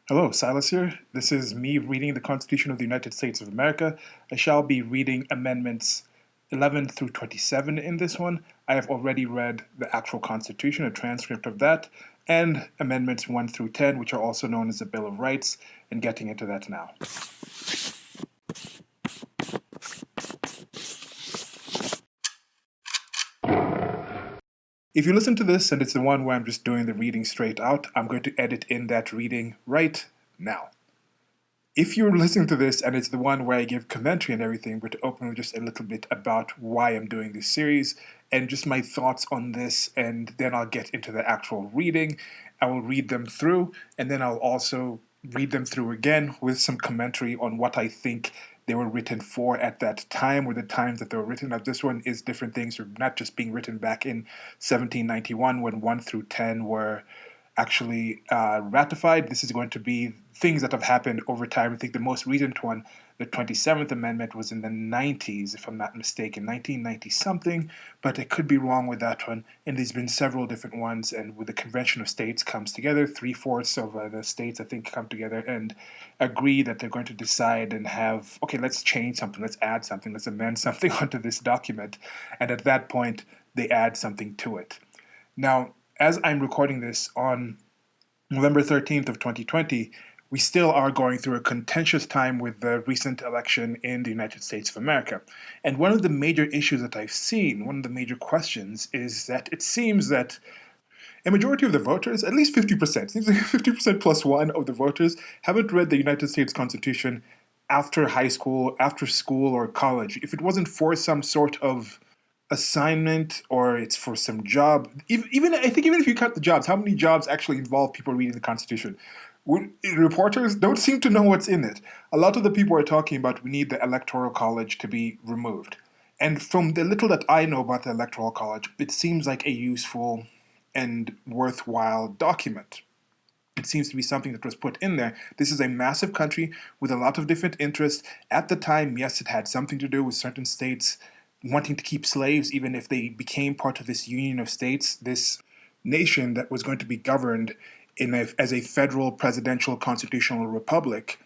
Hello, Silas here. This is me reading the Constitution of the United States of America. I shall be reading amendments 11 through 27 in this one. I have already read the actual Constitution, a transcript of that, and amendments 1 through 10, which are also known as the Bill of Rights, and getting into that now. If you listen to this and it's the one where I'm just doing the reading straight out, I'm going to edit in that reading right now. If you're listening to this and it's the one where I give commentary and everything, we're to open with just a little bit about why I'm doing this series and just my thoughts on this, and then I'll get into the actual reading. I will read them through, and then I'll also read them through again with some commentary on what I think they were written for at that time, or the times that they were written. Now, this one is different things, or not just being written back in 1791 when 1 through 10 were actually ratified. This is going to be things that have happened over time. I think the most recent one, the 27th Amendment, was in the 90s, if I'm not mistaken, 1990 something, but I could be wrong with that one. And there's been several different ones, and with the Convention of States comes together, three-fourths of the states, I think, come together and agree that they're going to decide and have, okay, let's change something, let's add something, let's amend something onto this document. And at that point, they add something to it. Now, as I'm recording this on November 13th of 2020, we still are going through a contentious time with the recent election in the United States of America. And one of the major issues that I've seen, one of the major questions, is that it seems that a majority of the voters, at least 50%, seems like 50% plus one of the voters, haven't read the United States Constitution after high school, after school, or college. If it wasn't for some sort of assignment or it's for some job, even I think even if you cut the jobs, how many jobs actually involve people reading the Constitution? Reporters don't seem to know what's in it. A lot of the people are talking about we need the Electoral College to be removed. And from the little that I know about the Electoral College, it seems like a useful and worthwhile document. It seems to be something that was put in there. This is a massive country with a lot of different interests. At the time, yes, it had something to do with certain states wanting to keep slaves, even if they became part of this union of states, this nation that was going to be governed as a federal presidential constitutional republic.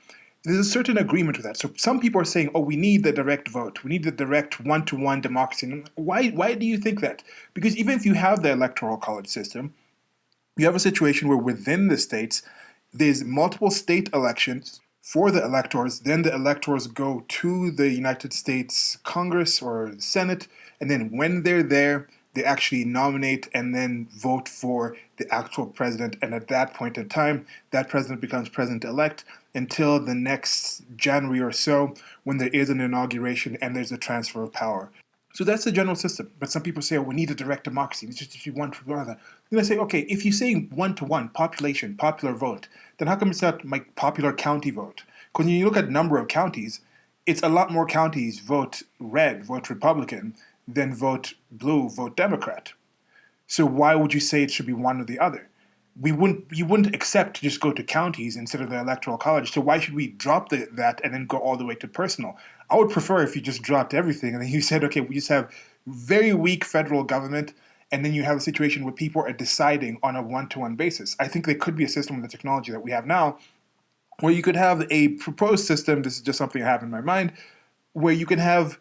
There's a certain agreement with that. So some people are saying, oh, we need the direct vote. We need the direct one-to-one democracy. And why do you think that? Because even if you have the electoral college system, you have a situation where within the states, there's multiple state elections for the electors. Then the electors go to the United States Congress or the Senate, and then when they're there, they actually nominate and then vote for the actual president. And at that point in time, that president becomes president-elect until the next January or so, when there is an inauguration and there's a transfer of power. So that's the general system. But some people say, oh, we need a direct democracy. It's just one to another. Then I say, okay, if you say one-to-one, population, popular vote, then how come it's not like popular county vote? Because when you look at number of counties, it's a lot more counties vote red, vote Republican, than vote blue, vote Democrat. So why would you say it should be one or the other? You wouldn't accept to just go to counties instead of the electoral college. So why should we drop that and then go all the way to personal? I would prefer if you just dropped everything and then you said, okay, we just have very weak federal government, and then you have a situation where people are deciding on a one-to-one basis. I think there could be a system with the technology that we have now where you could have a proposed system. This is just something I have in my mind, where you can have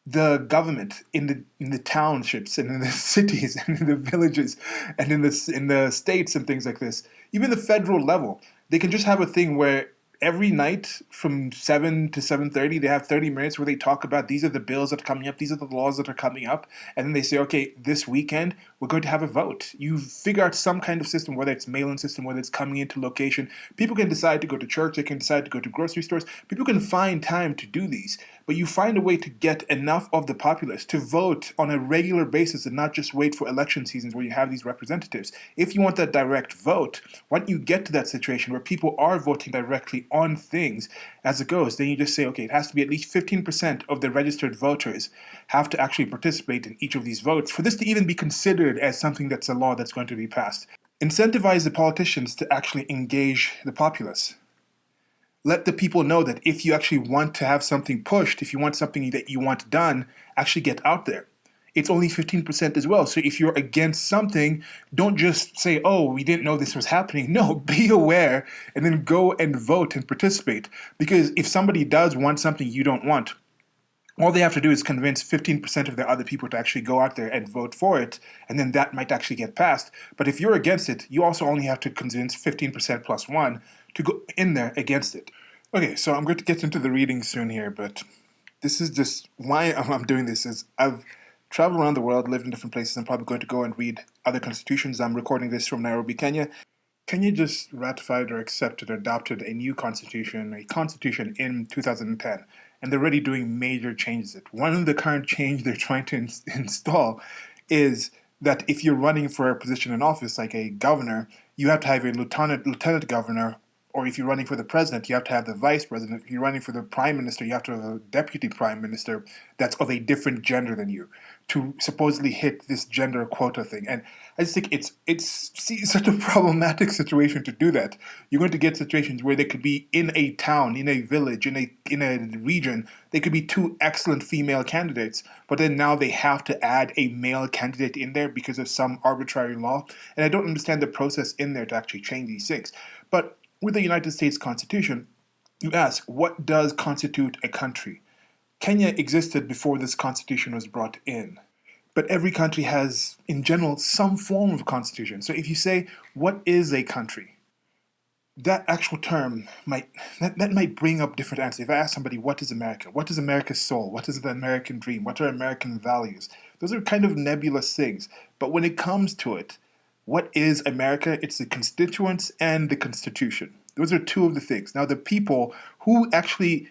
the government in the townships and in the cities and in the villages and in the states and things like this, even the federal level, they can just have a thing where every night from 7 to 7:30 they have 30 minutes where they talk about these are the bills that are coming up, these are the laws that are coming up, and then they say, okay, this weekend we're going to have a vote. You figure out some kind of system, whether it's mail-in system, whether it's coming into location. People can decide to go to church, they can decide to go to grocery stores. People can find time to do these, but you find a way to get enough of the populace to vote on a regular basis and not just wait for election seasons where you have these representatives. If you want that direct vote, once you get to that situation where people are voting directly on things as it goes, then you just say, okay, it has to be at least 15% of the registered voters have to actually participate in each of these votes for this to even be considered as something that's a law that's going to be passed. Incentivize the politicians to actually engage the populace. Let the people know that if you actually want to have something pushed, if you want something that you want done, actually get out there. it's only 15% as well. So if you're against something, don't just say, oh, we didn't know this was happening. No, be aware and then go and vote and participate. Because if somebody does want something you don't want, all they have to do is convince 15% of the other people to actually go out there and vote for it, and then that might actually get passed. But if you're against it, you also only have to convince 15% plus one to go in there against it. Okay, so I'm going to get into the reading soon here, but this is just why I'm doing this is I've traveled around the world, lived in different places. I'm probably going to go and read other constitutions. I'm recording this from Nairobi, Kenya. Kenya just ratified or accepted or adopted a new constitution, a constitution in 2010, and they're already doing major changes. One of the current change they're trying to install is that if you're running for a position in office, like a governor, you have to have a lieutenant governor, or if you're running for the president, you have to have the vice president. If you're running for the prime minister, you have to have a deputy prime minister that's of a different gender than you to supposedly hit this gender quota thing. And I just think it's such a problematic situation to do that. You're going to get situations where they could be in a town, in a village, in a region, they could be two excellent female candidates, but then now they have to add a male candidate in there because of some arbitrary law. And I don't understand the process in there to actually change these things. But with the United States Constitution, you ask, what does constitute a country? Kenya existed before this constitution was brought in. But every country has, in general, some form of constitution. So if you say, what is a country? That actual term that might bring up different answers. If I ask somebody, what is America? What is America's soul? What is the American dream? What are American values? Those are kind of nebulous things. But when it comes to it, what is America? It's the constituents and the Constitution. Those are two of the things. Now, the people who actually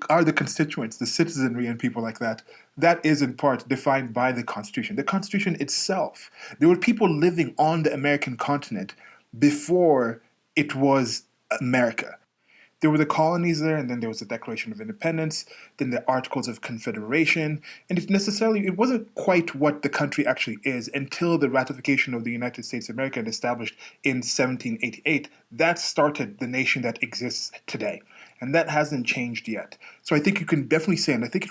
are the constituents, the citizenry and people like that, that is in part defined by the Constitution. The Constitution itself. There were people living on the American continent before it was America. There were the colonies there, and then there was the Declaration of Independence, then the Articles of Confederation, and it wasn't quite what the country actually is until the ratification of the United States of America and established in 1788. That started the nation that exists today, and that hasn't changed yet. So I think you can definitely say, and I think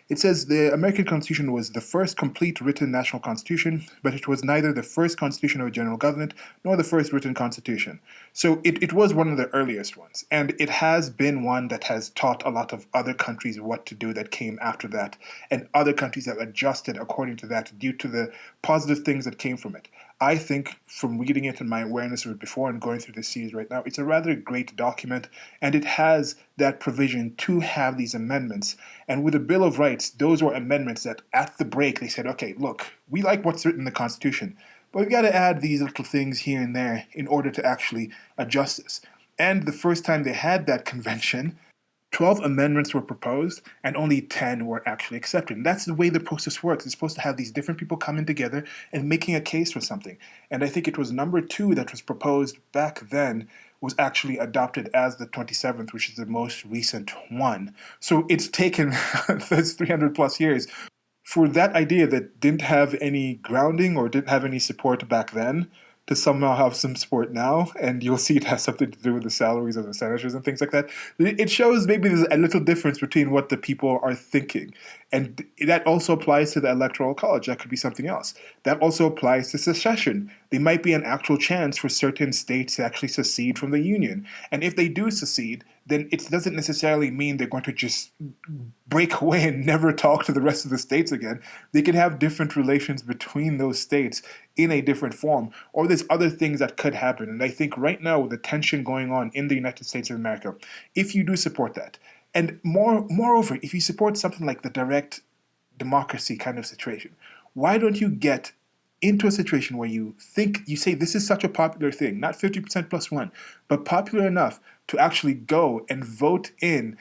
it says the American Constitution was the first complete written national constitution, but it was neither the first constitution of a general government nor the first written constitution. So it was one of the earliest ones, and it has been one that has taught a lot of other countries what to do that came after that, and other countries have adjusted according to that due to the positive things that came from it. I think from reading it and my awareness of it before and going through this series right now, it's a rather great document, and it has that provision to have these amendments. And with the Bill of Rights, those were amendments that at the break they said, okay, look, we like what's written in the Constitution, but we've got to add these little things here and there in order to actually adjust this. And the first time they had that convention, 12 amendments were proposed and only 10 were actually accepted. And that's the way the process works. It's supposed to have these different people coming together and making a case for something. And I think it was number 2 that was proposed back then was actually adopted as the 27th, which is the most recent one. So it's taken those 300 plus years for that idea that didn't have any grounding or didn't have any support back then to somehow have some support now, and you'll see it has something to do with the salaries of the senators and things like that. It shows maybe there's a little difference between what the people are thinking. And that also applies to the Electoral College. That could be something else. That also applies to secession. There might be an actual chance for certain states to actually secede from the Union. And if they do secede, then it doesn't necessarily mean they're going to just break away and never talk to the rest of the states again. They can have different relations between those states in a different form, or there's other things that could happen. And I think right now, with the tension going on in the United States of America, if you do support that, and moreover, if you support something like the direct democracy kind of situation, why don't you get into a situation where you say this is such a popular thing, not 50% plus one, but popular enough to actually go and vote in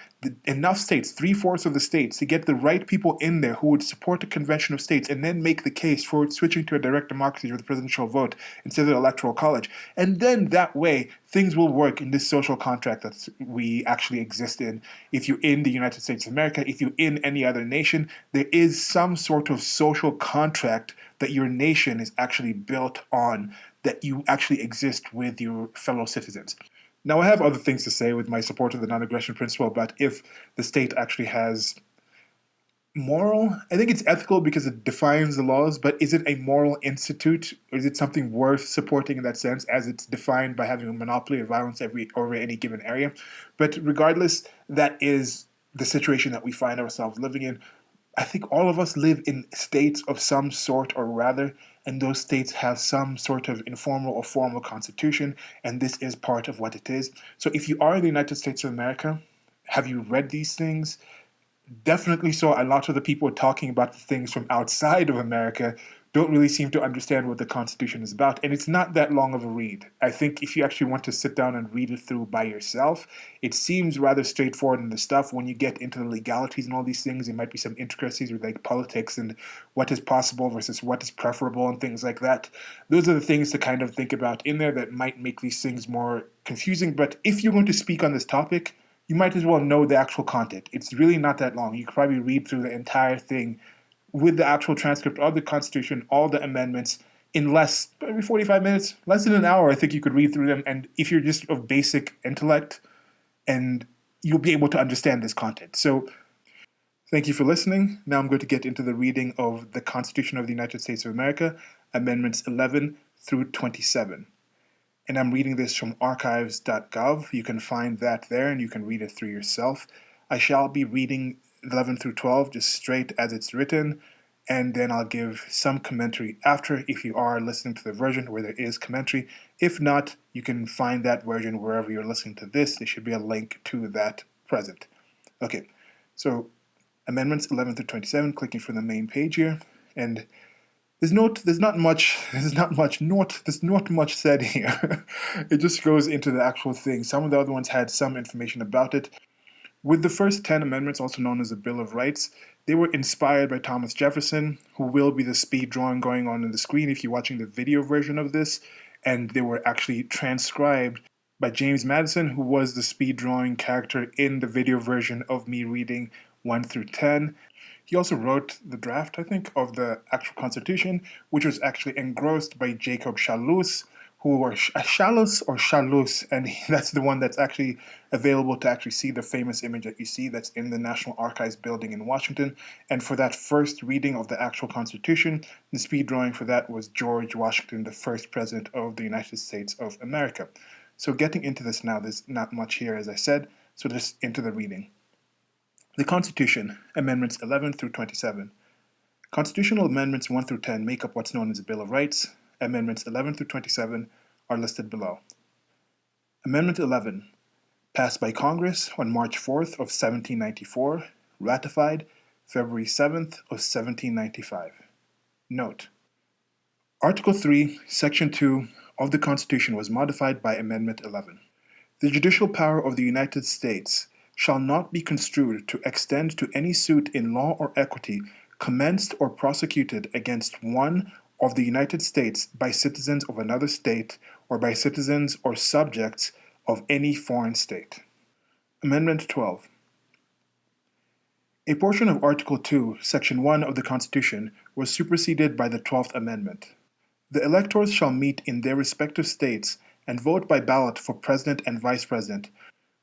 enough states, 3/4 of the states, to get the right people in there who would support the convention of states and then make the case for switching to a direct democracy or the presidential vote instead of the electoral college. And then that way, things will work in this social contract that we actually exist in. If you're in the United States of America, if you're in any other nation, there is some sort of social contract that your nation is actually built on, that you actually exist with your fellow citizens. Now, I have other things to say with my support of the non-aggression principle, but if the state actually has Moral? I think it's ethical because it defines the laws, but is it a moral institute, or is it something worth supporting in that sense, as it's defined by having a monopoly of violence over any given area? But regardless, that is the situation that we find ourselves living in. I think all of us live in states of some sort or rather, and those states have some sort of informal or formal constitution, and this is part of what it is. So if you are in the United States of America, have you read these things? Definitely so. A lot of the people talking about the things from outside of America don't really seem to understand what the Constitution is about. And it's not that long of a read. I think if you actually want to sit down and read it through by yourself, it seems rather straightforward in the stuff. When you get into the legalities and all these things, there might be some intricacies with like politics and what is possible versus what is preferable and things like that. Those are the things to kind of think about in there that might make these things more confusing. But if you're going to speak on this topic, you might as well know the actual content. It's really not that long. You could probably read through the entire thing with the actual transcript of the Constitution, all the amendments, in less, maybe 45 minutes, less than an hour. I think you could read through them. And if you're just of basic intellect, and you'll be able to understand this content. So thank you for listening. Now I'm going to get into the reading of the Constitution of the United States of America, Amendments 11 through 27. And I'm reading this from archives.gov. You can find that there and you can read it through yourself. I shall be reading 11 through 12 just straight as it's written, and then I'll give some commentary after if you are listening to the version where there is commentary. If not, you can find that version wherever you're listening to this. There should be a link to that present. Okay, so Amendments 11 through 27, clicking from the main page here, and there's not much said here. It just goes into the actual thing. Some of the other ones had some information about it. With the first 10 amendments, also known as the Bill of Rights, they were inspired by Thomas Jefferson, who will be the speed drawing going on the screen if you're watching the video version of this, and they were actually transcribed by James Madison, who was the speed drawing character in the video version of me reading 1 through 10. He also wrote the draft, I think, of the actual Constitution, which was actually engrossed by Jacob Chalus, Chalus, and that's the one that's actually available to actually see the famous image that you see that's in the National Archives building in Washington. And for that first reading of the actual Constitution, the speed drawing for that was George Washington, the first president of the United States of America. So getting into this now, there's not much here, as I said, so just into the reading. The Constitution, Amendments 11 through 27. Constitutional Amendments 1 through 10 make up what's known as the Bill of Rights. Amendments 11 through 27 are listed below. Amendment 11, passed by Congress on March 4th of 1794, ratified February 7th of 1795. Note: Article 3, Section 2 of the Constitution was modified by Amendment 11. The judicial power of the United States shall not be construed to extend to any suit in law or equity commenced or prosecuted against one of the United States by citizens of another state or by citizens or subjects of any foreign state. Amendment 12. A portion of Article 2, Section 1 of the Constitution was superseded by the 12th Amendment. The electors shall meet in their respective states and vote by ballot for President and Vice President,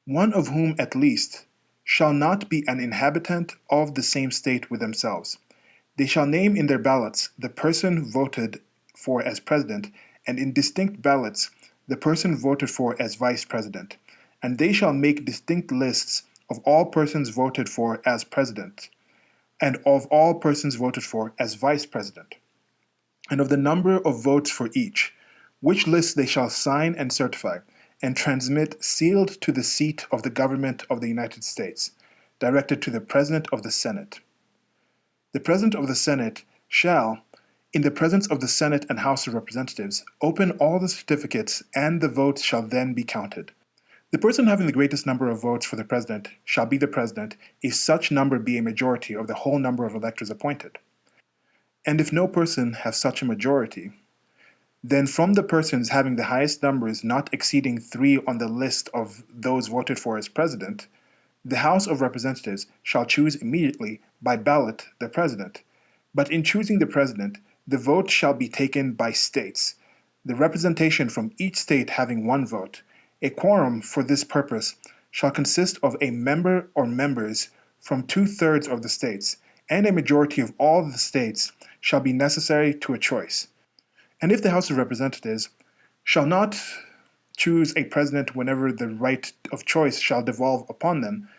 one of whom at least shall not be an inhabitant of the same state with themselves. They shall name in their ballots the person voted for as president, and in distinct ballots the person voted for as vice president. And they shall make distinct lists of all persons voted for as president, and of all persons voted for as vice president, and of the number of votes for each, which list they shall sign and certify, and transmit sealed to the seat of the government of the United States, directed to the President of the Senate. The President of the Senate shall, in the presence of the Senate and House of Representatives, open all the certificates, and the votes shall then be counted. The person having the greatest number of votes for the President shall be the President, if such number be a majority of the whole number of electors appointed. And if no person have such a majority, then from the persons having the highest numbers not exceeding 3 on the list of those voted for as President, the House of Representatives shall choose immediately by ballot the President. But in choosing the President, the vote shall be taken by states, the representation from each state having 1 vote. A quorum for this purpose shall consist of a member or members from 2/3 of the states, and a majority of all the states shall be necessary to a choice. And if the House of Representatives shall not choose a president whenever the right of choice shall devolve upon them,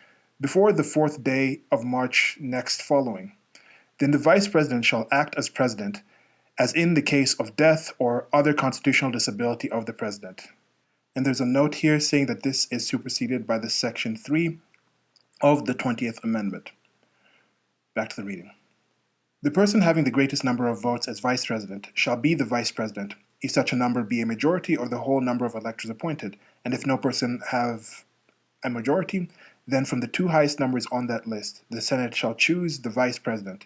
before the 4th day of March next following, then the Vice President shall act as President, as in the case of death or other constitutional disability of the President. And there's a note here saying that this is superseded by the Section 3 of the 20th Amendment. Back to the reading. The person having the greatest number of votes as Vice President shall be the Vice President, if such a number be a majority of the whole number of electors appointed, and if no person have a majority, then from the 2 highest numbers on that list, the Senate shall choose the Vice President.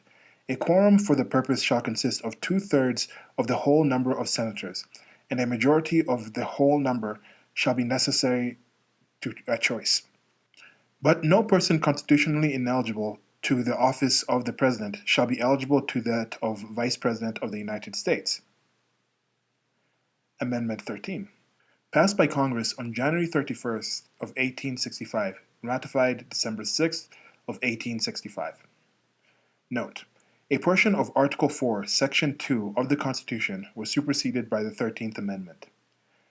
A quorum for the purpose shall consist of 2/3 of the whole number of senators, and a majority of the whole number shall be necessary to a choice. But no person constitutionally ineligible to the office of the President shall be eligible to that of Vice President of the United States. Amendment 13. Passed by Congress on January 31st of 1865, ratified December 6th of 1865. Note: a portion of Article 4, Section 2 of the Constitution was superseded by the 13th Amendment.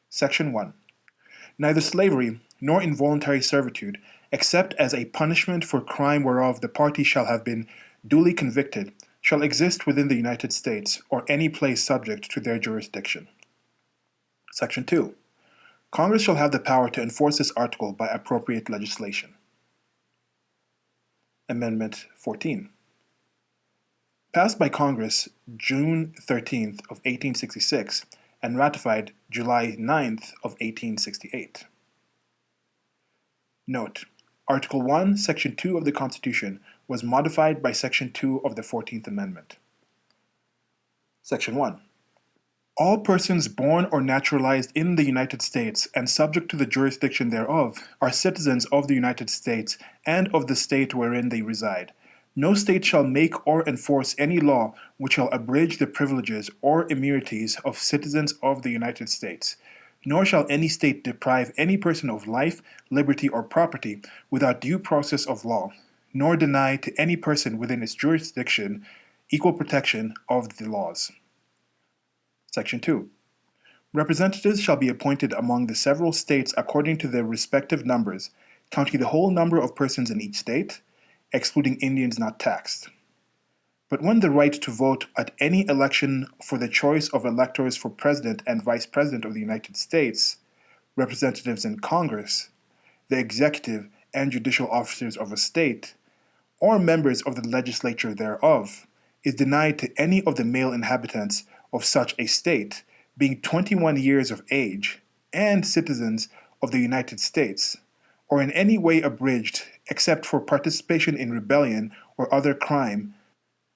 Section 1. Neither slavery nor involuntary servitude, except as a punishment for crime whereof the party shall have been duly convicted, shall exist within the United States or any place subject to their jurisdiction. Section 2. Congress shall have the power to enforce this article by appropriate legislation. Amendment 14. Passed by Congress June 13th of 1866 and ratified July 9th of 1868. Note: Article 1, Section 2 of the Constitution was modified by Section 2 of the 14th Amendment. Section 1. All persons born or naturalized in the United States and subject to the jurisdiction thereof are citizens of the United States and of the state wherein they reside. No state shall make or enforce any law which shall abridge the privileges or immunities of citizens of the United States, nor shall any state deprive any person of life, liberty, or property without due process of law, nor deny to any person within its jurisdiction equal protection of the laws. Section 2. Representatives shall be appointed among the several states according to their respective numbers, counting the whole number of persons in each state, excluding Indians not taxed. But when the right to vote at any election for the choice of electors for President and Vice President of the United States, representatives in Congress, the executive and judicial officers of a state, or members of the legislature thereof, is denied to any of the male inhabitants of such a state, being 21 years of age, and citizens of the United States, or in any way abridged except for participation in rebellion or other crime,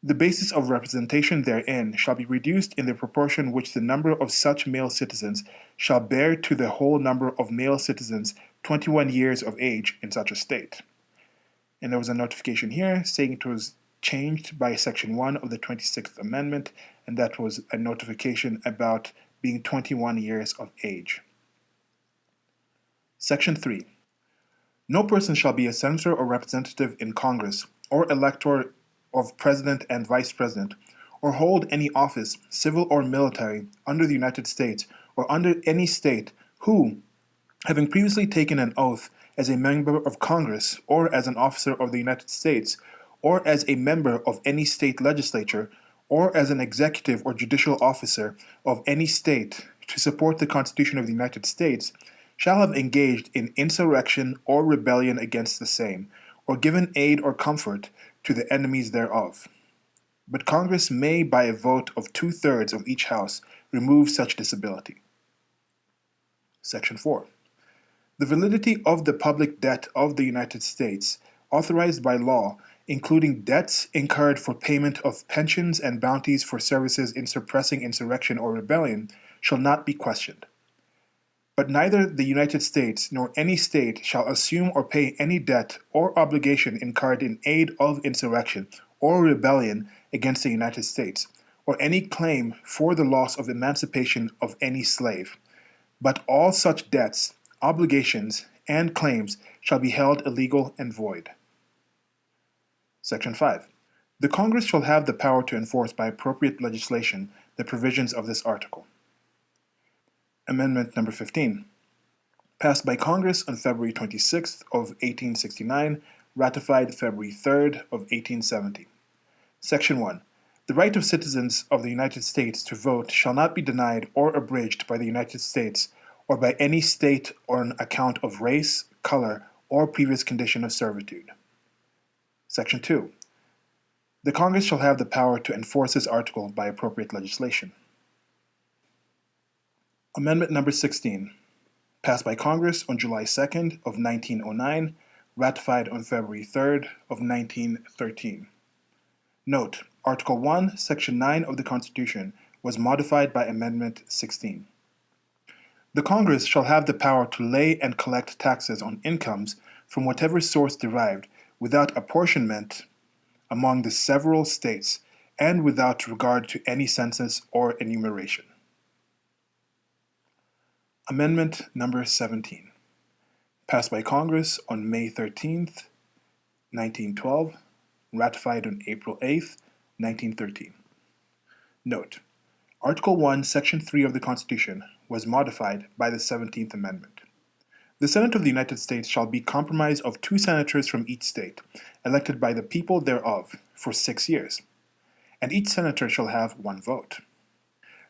the basis of representation therein shall be reduced in the proportion which the number of such male citizens shall bear to the whole number of male citizens 21 years of age in such a state. And there was a notification here saying it was changed by Section 1 of the 26th Amendment, and that was a notification about being 21 years of age. Section 3. No person shall be a senator or representative in Congress, or elector of President and Vice President, or hold any office, civil or military, under the United States, or under any state, who, having previously taken an oath as a member of Congress, or as an officer of the United States, or as a member of any state legislature, or as an executive or judicial officer of any state, to support the Constitution of the United States, shall have engaged in insurrection or rebellion against the same, or given aid or comfort to the enemies thereof. But Congress may, by a vote of 2/3 of each house, remove such disability. Section 4. The validity of the public debt of the United States, authorized by law, including debts incurred for payment of pensions and bounties for services in suppressing insurrection or rebellion, shall not be questioned. But neither the United States nor any state shall assume or pay any debt or obligation incurred in aid of insurrection or rebellion against the United States, or any claim for the loss of emancipation of any slave. But all such debts, obligations, and claims shall be held illegal and void. Section 5. The Congress shall have the power to enforce by appropriate legislation the provisions of this article. Amendment number 15. Passed by Congress on February 26th of 1869, ratified February 3rd of 1870. Section 1. The right of citizens of the United States to vote shall not be denied or abridged by the United States or by any state on account of race, color, or previous condition of servitude. Section 2. The Congress shall have the power to enforce this article by appropriate legislation. Amendment number 16. Passed by Congress on July 2nd of 1909, ratified on February 3rd of 1913. Note: Article 1, Section 9 of the Constitution was modified by Amendment 16. The Congress shall have the power to lay and collect taxes on incomes from whatever source derived, without apportionment among the several states, and without regard to any census or enumeration. Amendment number 17. Passed by Congress on May 13th, 1912, ratified on April 8th, 1913. Note: Article 1, Section 3 of the Constitution was modified by the 17th Amendment. The Senate of the United States shall be comprised of 2 senators from each state, elected by the people thereof, for 6 years, and each senator shall have 1 vote.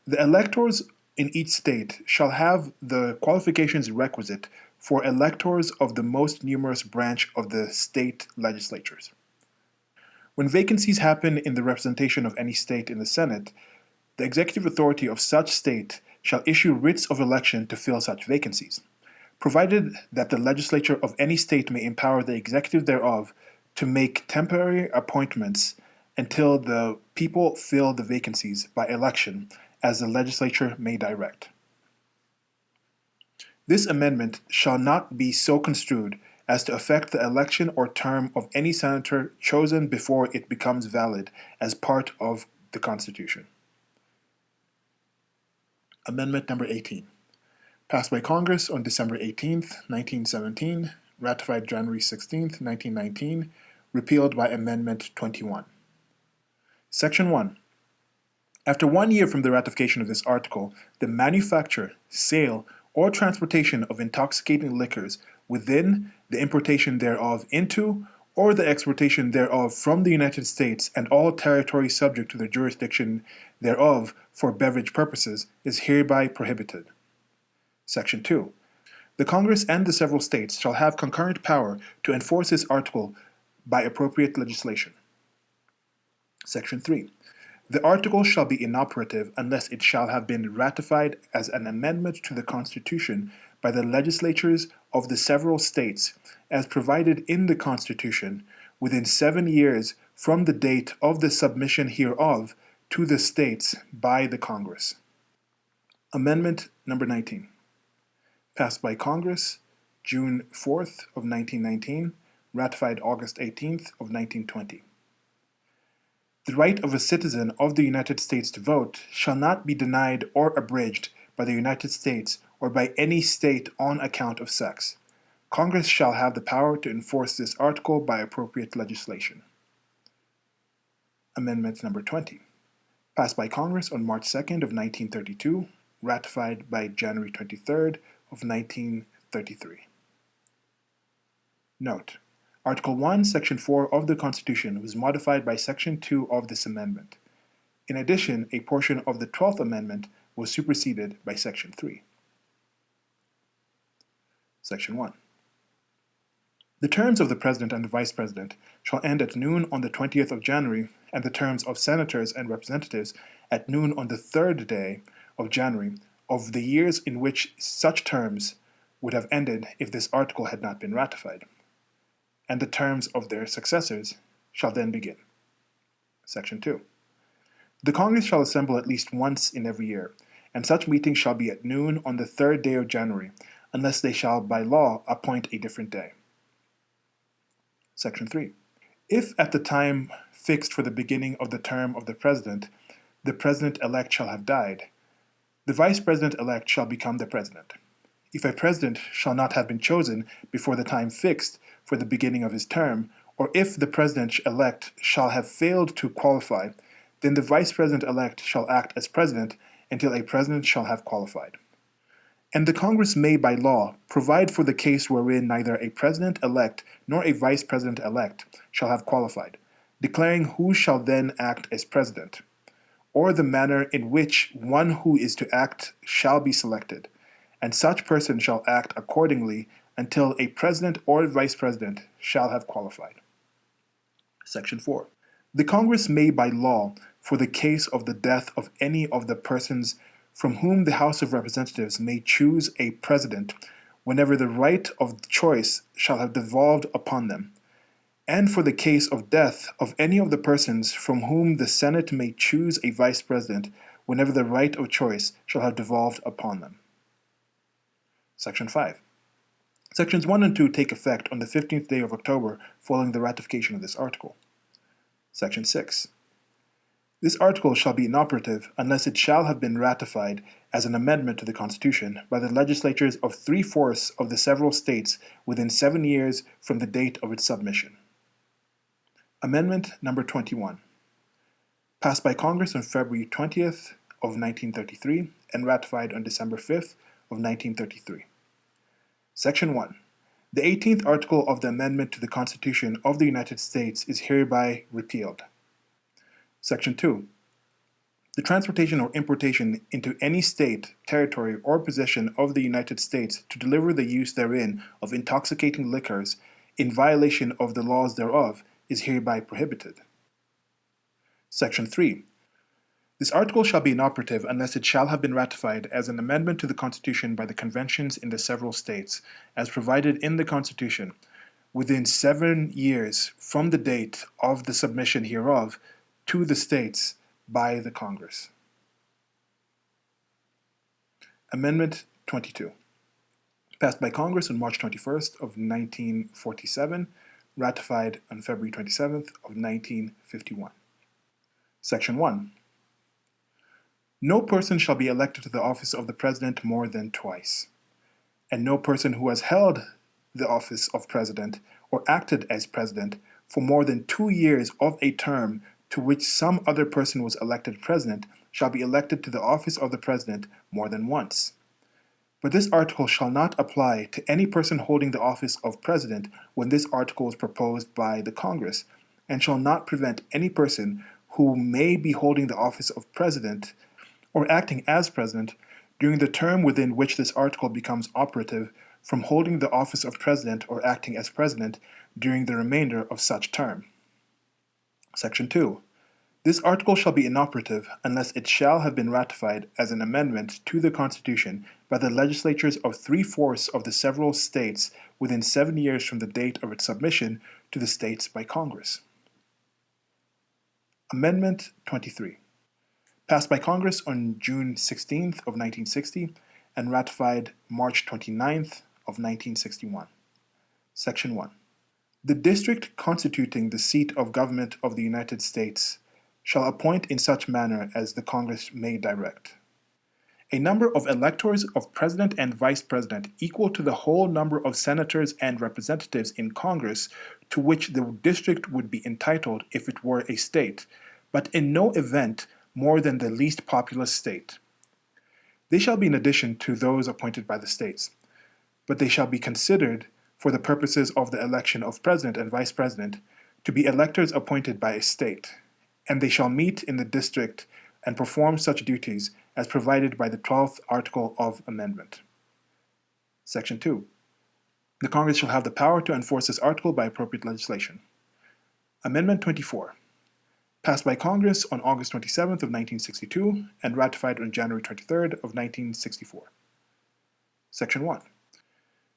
The electors in each state shall have the qualifications requisite for electors of the most numerous branch of the state legislatures. When vacancies happen in the representation of any state in the Senate, the executive authority of such state shall issue writs of election to fill such vacancies, provided that the legislature of any state may empower the executive thereof to make temporary appointments until the people fill the vacancies by election, as the legislature may direct. This amendment shall not be so construed as to affect the election or term of any senator chosen before it becomes valid as part of the Constitution. Amendment number 18. Passed by Congress on December 18th, 1917, ratified January 16th, 1919, repealed by Amendment 21. Section 1. After 1 year from the ratification of this article, the manufacture, sale, or transportation of intoxicating liquors within, the importation thereof into, or the exportation thereof from the United States and all territories subject to the jurisdiction thereof for beverage purposes is hereby prohibited. Section 2. The Congress and the several states shall have concurrent power to enforce this article by appropriate legislation. Section 3. The article shall be inoperative unless it shall have been ratified as an amendment to the Constitution by the legislatures of the several states, as provided in the Constitution, within 7 years from the date of the submission hereof to the states by the Congress. Amendment number 19. Passed by Congress June 4th of 1919, ratified August 18th of 1920. The right of a citizen of the United States to vote shall not be denied or abridged by the United States or by any state on account of sex. Congress shall have the power to enforce this article by appropriate legislation. Amendment number 20. Passed by Congress on March 2nd of 1932, ratified by January 23rd of 1933. Note: Article 1, Section 4 of the Constitution was modified by Section 2 of this amendment. In addition, a portion of the 12th Amendment was superseded by Section 3. Section 1. The terms of the President and the Vice President shall end at noon on the 20th of January, and the terms of Senators and Representatives at noon on the 3rd day of January of the years in which such terms would have ended if this article had not been ratified, and the terms of their successors shall then begin. Section 2. The Congress shall assemble at least once in every year, and such meeting shall be at noon on the 3rd day of January, unless they shall by law appoint a different day. Section 3. If at the time fixed for the beginning of the term of the President-elect shall have died, the Vice President-elect shall become the President. If a President shall not have been chosen before the time fixed for the beginning of his term, or if the president-elect shall have failed to qualify, then the vice president-elect shall act as president until a president shall have qualified. And the Congress may, by law, provide for the case wherein neither a president-elect nor a vice president-elect shall have qualified, declaring who shall then act as president, or the manner in which one who is to act shall be selected, and such person shall act accordingly until a president or vice president shall have qualified. Section 4. The Congress may, by law, for the case of the death of any of the persons from whom the House of Representatives may choose a president, whenever the right of choice shall have devolved upon them, and for the case of death of any of the persons from whom the Senate may choose a vice president, whenever the right of choice shall have devolved upon them. Section 5. Sections 1 and 2 take effect on the 15th day of October following the ratification of this article. Section 6. This article shall be inoperative unless it shall have been ratified as an amendment to the Constitution by the legislatures of 3/4 of the several states within 7 years from the date of its submission. Amendment number 21. Passed by Congress on February 20th of 1933 and ratified on December 5th of 1933. Section 1. The 18th article of the amendment to the Constitution of the United States is hereby repealed. Section 2. The transportation or importation into any state, territory, or possession of the United States to deliver the use therein of intoxicating liquors in violation of the laws thereof is hereby prohibited. Section 3. This article shall be inoperative unless it shall have been ratified as an amendment to the Constitution by the conventions in the several states, as provided in the Constitution, within 7 years from the date of the submission hereof to the states by the Congress. Amendment 22. Passed by Congress on March 21st of 1947, ratified on February 27th of 1951. Section 1. No person shall be elected to the office of the President more than twice, and no person who has held the office of President or acted as President for more than 2 years of a term to which some other person was elected President shall be elected to the office of the President more than once. But this article shall not apply to any person holding the office of President when this article was proposed by the Congress, and shall not prevent any person who may be holding the office of President or acting as President during the term within which this article becomes operative from holding the office of President or acting as President during the remainder of such term. Section 2. This article shall be inoperative unless it shall have been ratified as an amendment to the Constitution by the legislatures of 3/4 of the several states within 7 years from the date of its submission to the states by Congress. Amendment 23. Passed by Congress on June 16th of 1960 and ratified March 29th of 1961. Section 1. The district constituting the seat of government of the United States shall appoint in such manner as the Congress may direct. A number of electors of President and Vice President equal to the whole number of senators and representatives in Congress to which the district would be entitled if it were a state, but in no event more than the least populous state. They shall be in addition to those appointed by the states, but they shall be considered for the purposes of the election of President and Vice President to be electors appointed by a state, and they shall meet in the district and perform such duties as provided by the 12th article of amendment. Section 2. The Congress shall have the power to enforce this article by appropriate legislation. Amendment 24. Passed by Congress on August 27th of 1962 and ratified on January 23rd of 1964. Section 1.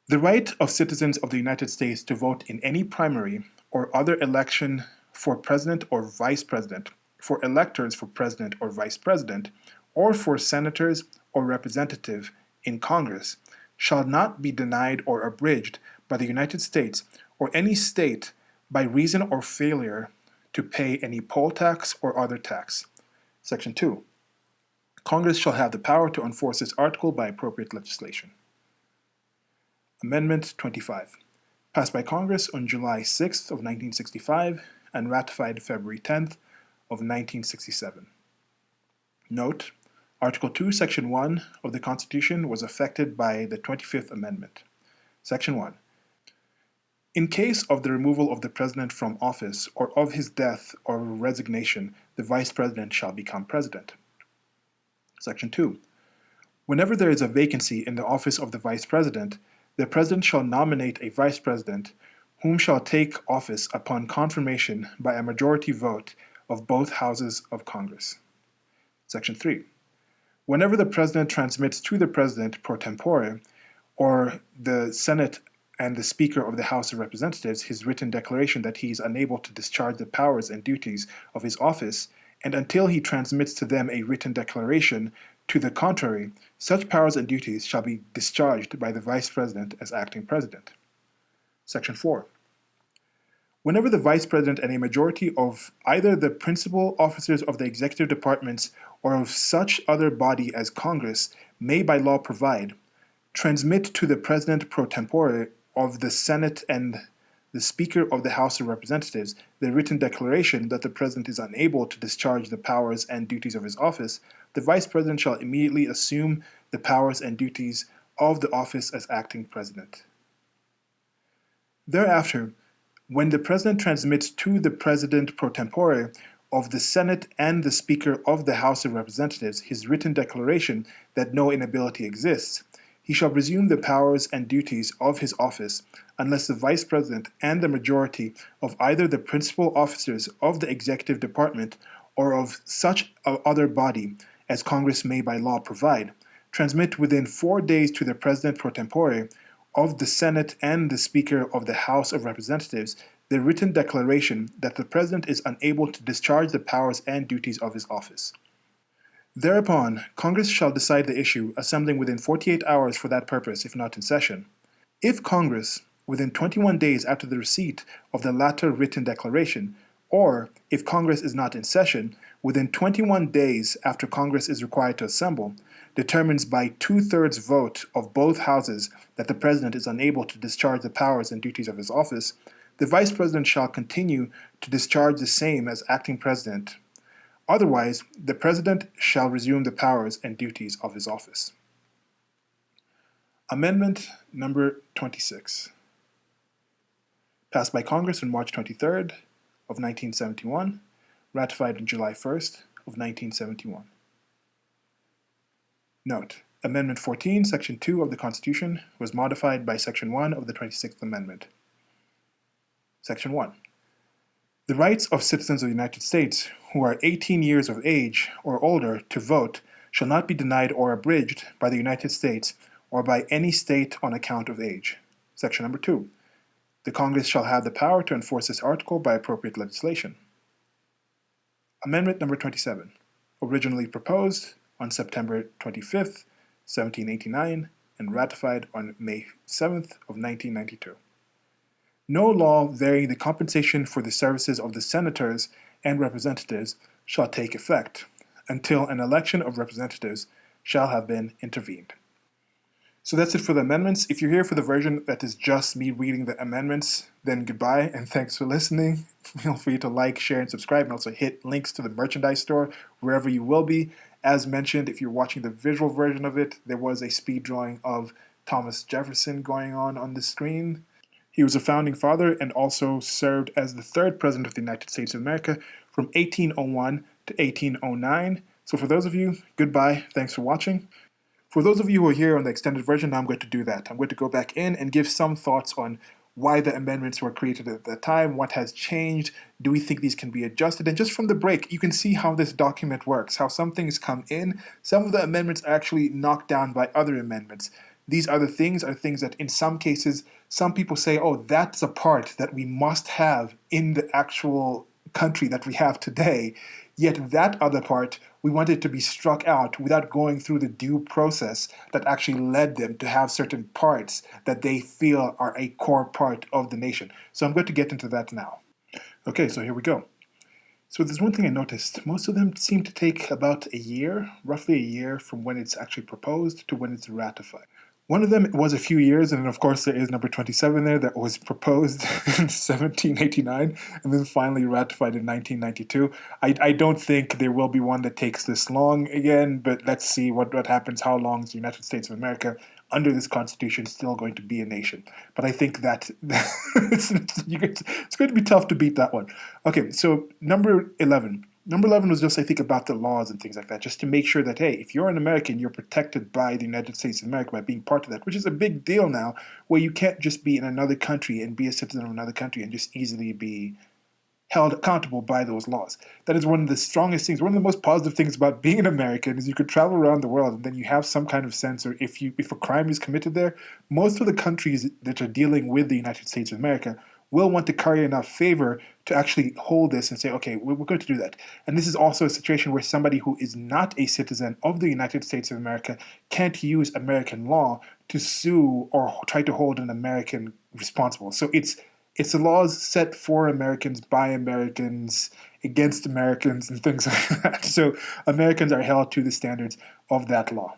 The right of citizens of the United States to vote in any primary or other election for President or Vice President, for electors for President or Vice President, or for senators or representative in Congress shall not be denied or abridged by the United States or any state by reason or failure to pay any poll tax or other tax. Section 2. Congress shall have the power to enforce this article by appropriate legislation. Amendment 25. Passed by Congress on July 6th of 1965 and ratified February 10th of 1967. Note: Article 2, Section 1 of the Constitution was affected by the 25th Amendment. Section 1. In case of the removal of the President from office or of his death or resignation, the Vice President shall become President. Section 2. Whenever there is a vacancy in the office of the Vice President, the President shall nominate a Vice President, whom shall take office upon confirmation by a majority vote of both houses of Congress. Section 3. Whenever the President transmits to the President pro tempore, or the Senate and the Speaker of the House of Representatives his written declaration that he is unable to discharge the powers and duties of his office, and until he transmits to them a written declaration to the contrary, such powers and duties shall be discharged by the Vice President as acting President. Section 4. Whenever the Vice President and a majority of either the principal officers of the executive departments or of such other body as Congress may by law provide, transmit to the President pro tempore of the Senate and the Speaker of the House of Representatives the written declaration that the President is unable to discharge the powers and duties of his office, the Vice President shall immediately assume the powers and duties of the office as acting President. Thereafter, when the President transmits to the President pro tempore of the Senate and the Speaker of the House of Representatives his written declaration that no inability exists, he shall resume the powers and duties of his office unless the Vice President and the majority of either the principal officers of the executive department or of such other body as Congress may by law provide, transmit within 4 days to the President pro tempore of the Senate and the Speaker of the House of Representatives the written declaration that the President is unable to discharge the powers and duties of his office. Thereupon, Congress shall decide the issue, assembling within 48 hours for that purpose, if not in session. If Congress, within 21 days after the receipt of the latter written declaration, or, if Congress is not in session, within 21 days after Congress is required to assemble, determines by 2/3 vote of both houses that the President is unable to discharge the powers and duties of his office, the Vice President shall continue to discharge the same as acting President. Otherwise, the President shall resume the powers and duties of his office. Amendment number 26. Passed by Congress on March 23rd of 1971, ratified on July 1st of 1971. Note: Amendment 14, Section 2 of the Constitution was modified by Section 1 of the 26th Amendment. Section 1. The rights of citizens of the United States who are 18 years of age or older to vote shall not be denied or abridged by the United States or by any state on account of age. Section number 2. The Congress shall have the power to enforce this article by appropriate legislation. Amendment number 27, originally proposed on September 25th, 1789, and ratified on May 7th of 1992. No law varying the compensation for the services of the senators and representatives shall take effect until an election of representatives shall have been intervened. So that's it for the amendments. If you're here for the version that is just me reading the amendments, then goodbye and thanks for listening. Feel free to like, share, and subscribe, and also hit links to the merchandise store wherever you will be. As mentioned, if you're watching the visual version of it, there was a speed drawing of Thomas Jefferson going on the screen. He was a founding father and also served as the third president of the United States of America from 1801 to 1809. So for those of you, goodbye, thanks for watching. For those of you who are here on the extended version, now I'm going to do that. I'm going to go back in and give some thoughts on why the amendments were created at the time, what has changed, do we think these can be adjusted, and just from the break, you can see how this document works, how some things come in, some of the amendments are actually knocked down by other amendments. These other things are things that in some cases, some people say, oh, that's a part that we must have in the actual country that we have today. Yet that other part, we wanted to be struck out without going through the due process that actually led them to have certain parts that they feel are a core part of the nation. So I'm going to get into that now. Okay, so here we go. So there's one thing I noticed. Most of them seem to take about a year, roughly a year from when it's actually proposed to when it's ratified. One of them was a few years, and of course there is number 27 there that was proposed in 1789 and then finally ratified in 1992. I don't think there will be one that takes this long again, but let's see what happens. How long is the United States of America under this Constitution still going to be a nation? But I think that it's going to be tough to beat that one. Okay, so number 11. Number 11 was just, I think, about the laws and things like that, just to make sure that, hey, if you're an American, you're protected by the United States of America by being part of that, which is a big deal now, where you can't just be in another country and be a citizen of another country and just easily be held accountable by those laws. That is one of the strongest things, one of the most positive things about being an American is you could travel around the world and then you have some kind of sense, or if a crime is committed there, most of the countries that are dealing with the United States of America will want to curry enough favor to actually hold this and say, okay, we're going to do that. And this is also a situation where somebody who is not a citizen of the United States of America can't use American law to sue or try to hold an American responsible. So it's the laws set for Americans, by Americans, against Americans, and things like that. So Americans are held to the standards of that law.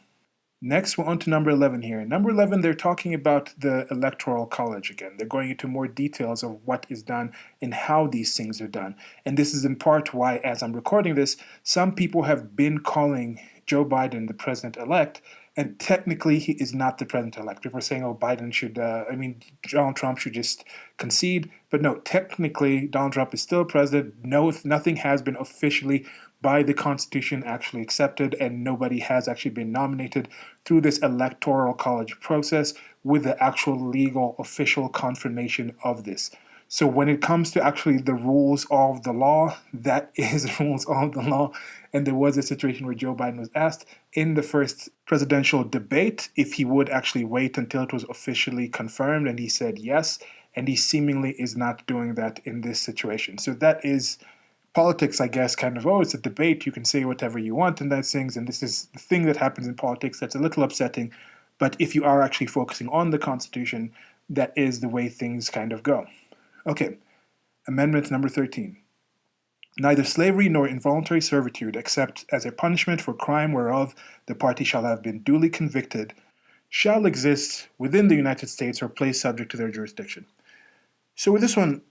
Next, we're on to number 11 here. Number 11, they're talking about the Electoral College again. They're going into more details of what is done and how these things are done. And this is in part why, as I'm recording this, some people have been calling Joe Biden the president-elect, and technically he is not the president-elect. People are saying, oh, Biden should, Donald Trump should just concede. But no, technically, Donald Trump is still president. No, nothing has been officially by the Constitution actually accepted, and nobody has actually been nominated through this electoral college process with the actual legal official confirmation of this. So when it comes to actually the rules of the law, that is rules of the law. And there was a situation where Joe Biden was asked in the first presidential debate if he would actually wait until it was officially confirmed, and he said yes, and he seemingly is not doing that in this situation. So that is politics, I guess, kind of, oh, it's a debate, you can say whatever you want and those things, and this is the thing that happens in politics that's a little upsetting, but if you are actually focusing on the Constitution, that is the way things kind of go. Okay, Amendment number 13. Neither slavery nor involuntary servitude, except as a punishment for crime whereof the party shall have been duly convicted, shall exist within the United States or place subject to their jurisdiction. So with this one,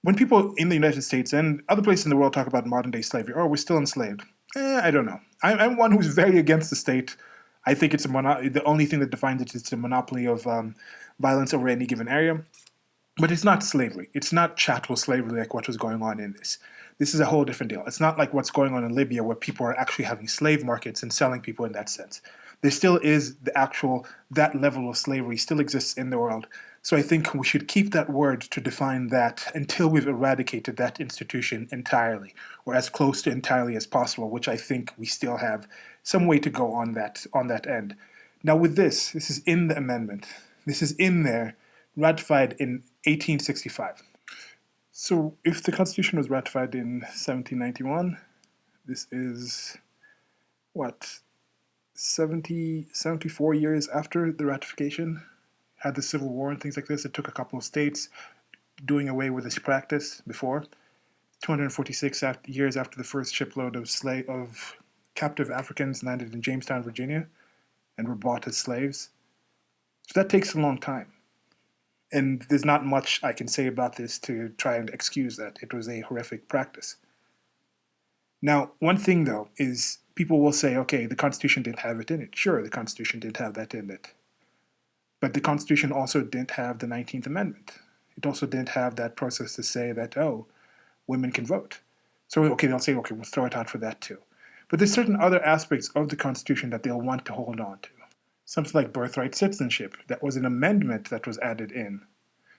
when people in the United States and other places in the world talk about modern-day slavery, oh, we're still enslaved. I don't know. I'm one who's very against the state. I think it's the only thing that defines it is the monopoly of violence over any given area. But it's not slavery. It's not chattel slavery like what was going on in this. This is a whole different deal. It's not like what's going on in Libya where people are actually having slave markets and selling people in that sense. There still is that level of slavery still exists in the world. So I think we should keep that word to define that until we've eradicated that institution entirely, or as close to entirely as possible, which I think we still have some way to go on that end. Now with this is in the amendment. This is in there, ratified in 1865. So if the Constitution was ratified in 1791, this is, 74 years after the ratification? Had the Civil War and things like this. It took a couple of states doing away with this practice before. 246 years after the first shipload of captive Africans landed in Jamestown, Virginia, and were bought as slaves. So that takes a long time. And there's not much I can say about this to try and excuse that. It was a horrific practice. Now, one thing, though, is people will say, okay, the Constitution didn't have it in it. Sure, the Constitution did have that in it. But the Constitution also didn't have the 19th Amendment. It also didn't have that process to say that, oh, women can vote. So, okay, they'll say, okay, we'll throw it out for that too. But there's certain other aspects of the Constitution that they'll want to hold on to. Something like birthright citizenship. That was an amendment that was added in.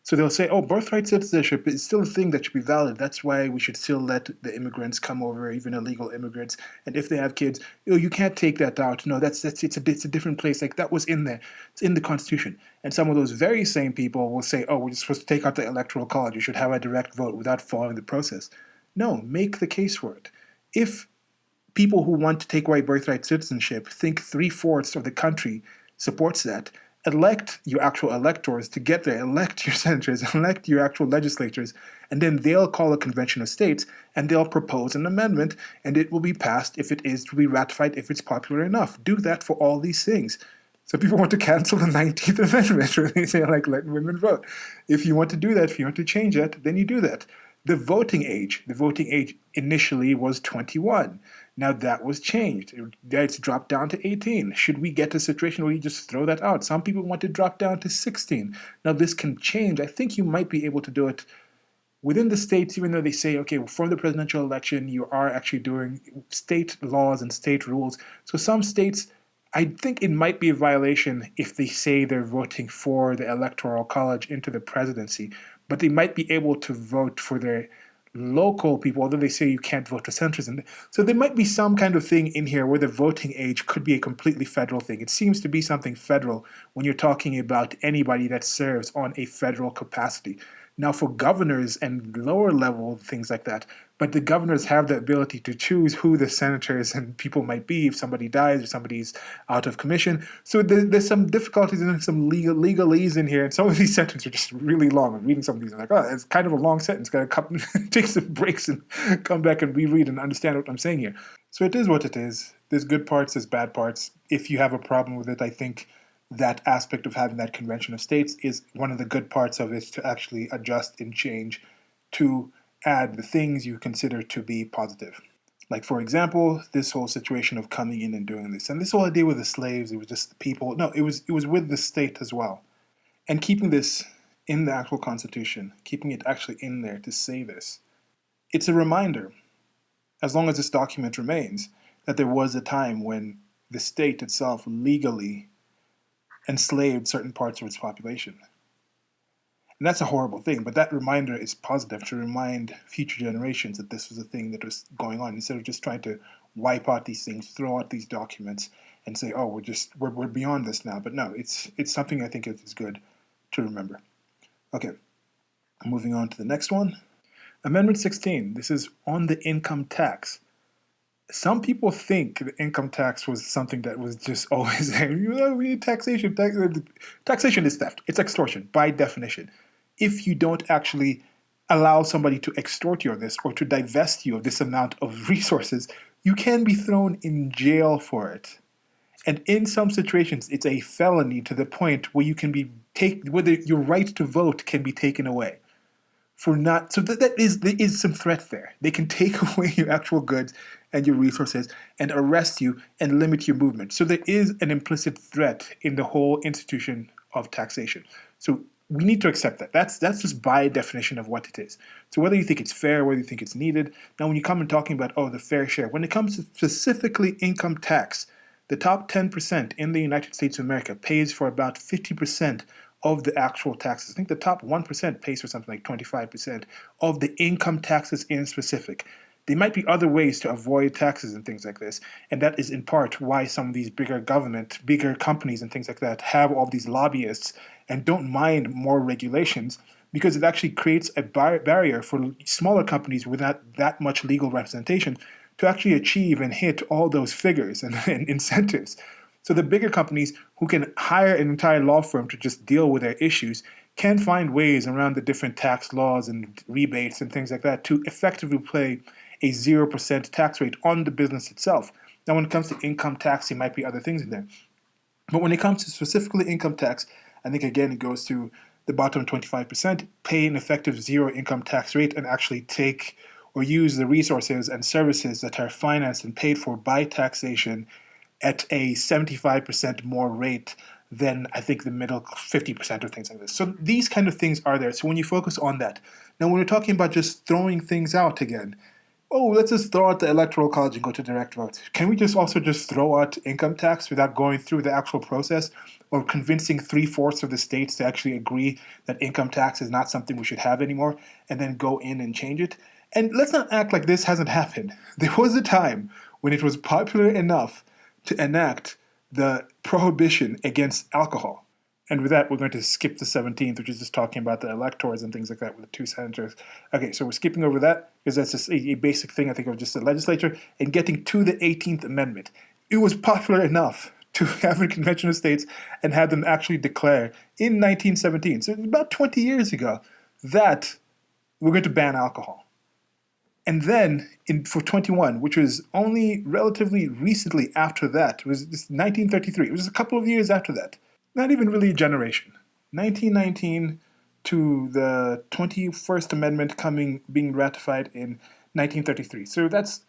So they'll say, oh, birthright citizenship is still a thing that should be valid. That's why we should still let the immigrants come over, even illegal immigrants. And if they have kids, oh, you can't take that out. No, it's a different place. Like, that was in there. It's in the Constitution. And some of those very same people will say, oh, we're supposed to take out the Electoral College. You should have a direct vote without following the process. No, make the case for it. If people who want to take away birthright citizenship think 3/4 of the country supports that, elect your actual electors to get there, elect your senators, elect your actual legislatures, and then they'll call a convention of states and they'll propose an amendment and it will be passed if it is to be ratified if it's popular enough. Do that for all these things. So people want to cancel the 19th Amendment, where they say, like, let women vote. If you want to do that, if you want to change it, then you do that. The voting age initially was 21. Now that was changed. It's dropped down to 18. Should we get to a situation where you just throw that out? Some people want to drop down to 16. Now this can change. I think you might be able to do it within the states, even though they say, okay, for the presidential election, you are actually doing state laws and state rules. So some states, I think it might be a violation if they say they're voting for the electoral college into the presidency, but they might be able to vote for their local people, although they say you can't vote for senators. And so there might be some kind of thing in here where the voting age could be a completely federal thing. It seems to be something federal when you're talking about anybody that serves on a federal capacity. Now, for governors and lower level things like that, but the governors have the ability to choose who the senators and people might be if somebody dies or somebody's out of commission. So there's some difficulties and some legalese in here. And some of these sentences are just really long. I'm reading some of these, I'm like, oh, it's kind of a long sentence. Got to take some breaks and come back and reread and understand what I'm saying here. So it is what it is. There's good parts, there's bad parts. If you have a problem with it, I think that aspect of having that convention of states is one of the good parts of it, to actually adjust and change to add the things you consider to be positive. Like, for example, this whole situation of coming in and doing this. And this whole idea with the slaves, it was just the people. No, it was with the state as well. And keeping this in the actual Constitution, keeping it actually in there to say this, it's a reminder, as long as this document remains, that there was a time when the state itself legally enslaved certain parts of its population. And that's a horrible thing, but that reminder is positive, to remind future generations that this was a thing that was going on, instead of just trying to wipe out these things, throw out these documents, and say, oh, we're beyond this now. But no, it's something I think is good to remember. Okay, moving on to the next one. Amendment 16, this is on the income tax. Some people think the income tax was something that was just always there. We need taxation. Taxation is theft. It's extortion by definition. If you don't actually allow somebody to extort you of this or to divest you of this amount of resources, you can be thrown in jail for it. And in some situations, it's a felony to the point where you can be whether your right to vote can be taken away. For not, so there is some threat there. They can take away your actual goods and your resources and arrest you and limit your movement. So there is an implicit threat in the whole institution of taxation. So we need to accept that. That's just by definition of what it is. So whether you think it's fair, whether you think it's needed, now when you come and talking about, the fair share, when it comes to specifically income tax, the top 10% in the United States of America pays for about 50% of the actual taxes. I think the top 1% pays for something like 25% of the income taxes in specific. There might be other ways to avoid taxes and things like this, and that is in part why some of these bigger companies and things like that have all these lobbyists and don't mind more regulations, because it actually creates a barrier for smaller companies without that much legal representation to actually achieve and hit all those figures and incentives. So the bigger companies who can hire an entire law firm to just deal with their issues can find ways around the different tax laws and rebates and things like that to effectively play a 0% tax rate on the business itself. Now, when it comes to income tax, there might be other things in there. But when it comes to specifically income tax, I think, again, it goes to the bottom 25%, pay an effective zero income tax rate and actually take or use the resources and services that are financed and paid for by taxation at a 75% more rate than, I think, the middle 50% or things like this. So these kind of things are there. So when you focus on that. Now, when we're talking about just throwing things out again, let's just throw out the electoral college and go to direct votes. Can we just also just throw out income tax without going through the actual process or convincing 3/4 of the states to actually agree that income tax is not something we should have anymore, and then go in and change it? And let's not act like this hasn't happened. There was a time when it was popular enough to enact the prohibition against alcohol. And with that, we're going to skip the 17th, which is just talking about the electors and things like that with the two senators. Okay, so we're skipping over that because that's just a basic thing, I think, of just the legislature, and getting to the 18th Amendment. It was popular enough to have a convention of states and have them actually declare in 1917, so about 20 years ago, that we're going to ban alcohol. And then for 21, which was only relatively recently after that, it was 1933. It was a couple of years after that. Not even really a generation. 1919 to the 21st Amendment being ratified in 1933. So that's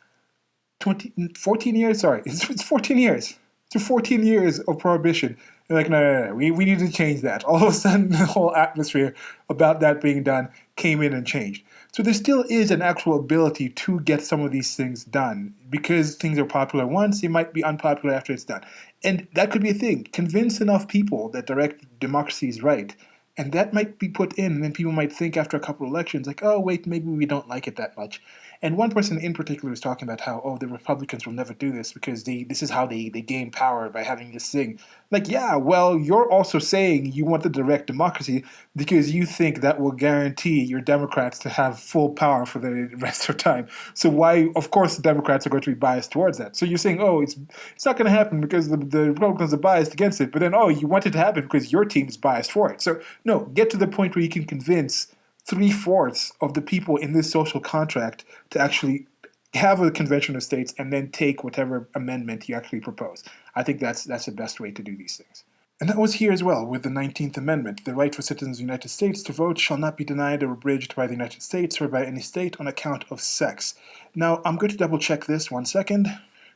14 years. Sorry, it's 14 years. It's 14 years of prohibition. They're like, no, we need to change that. All of a sudden, the whole atmosphere about that being done came in and changed. So there still is an actual ability to get some of these things done because things are popular once, they might be unpopular after it's done. And that could be a thing. Convince enough people that direct democracy is right. And that might be put in, and then people might think after a couple of elections, like, oh, wait, maybe we don't like it that much. And one person in particular was talking about how, oh, the Republicans will never do this because this is how they gain power by having this thing. Like, yeah, well, you're also saying you want the direct democracy because you think that will guarantee your Democrats to have full power for the rest of time. So why, of course, the Democrats are going to be biased towards that. So you're saying, oh, it's not going to happen because the Republicans are biased against it. But then, oh, you want it to happen because your team is biased for it. So no, get to the point where you can convince three-fourths of the people in this social contract to actually have a convention of states and then take whatever amendment you actually propose. I think that's the best way to do these things. And that was here as well with the 19th Amendment. The right for citizens of the United States to vote shall not be denied or abridged by the United States or by any state on account of sex. Now, I'm going to double check this 1 second.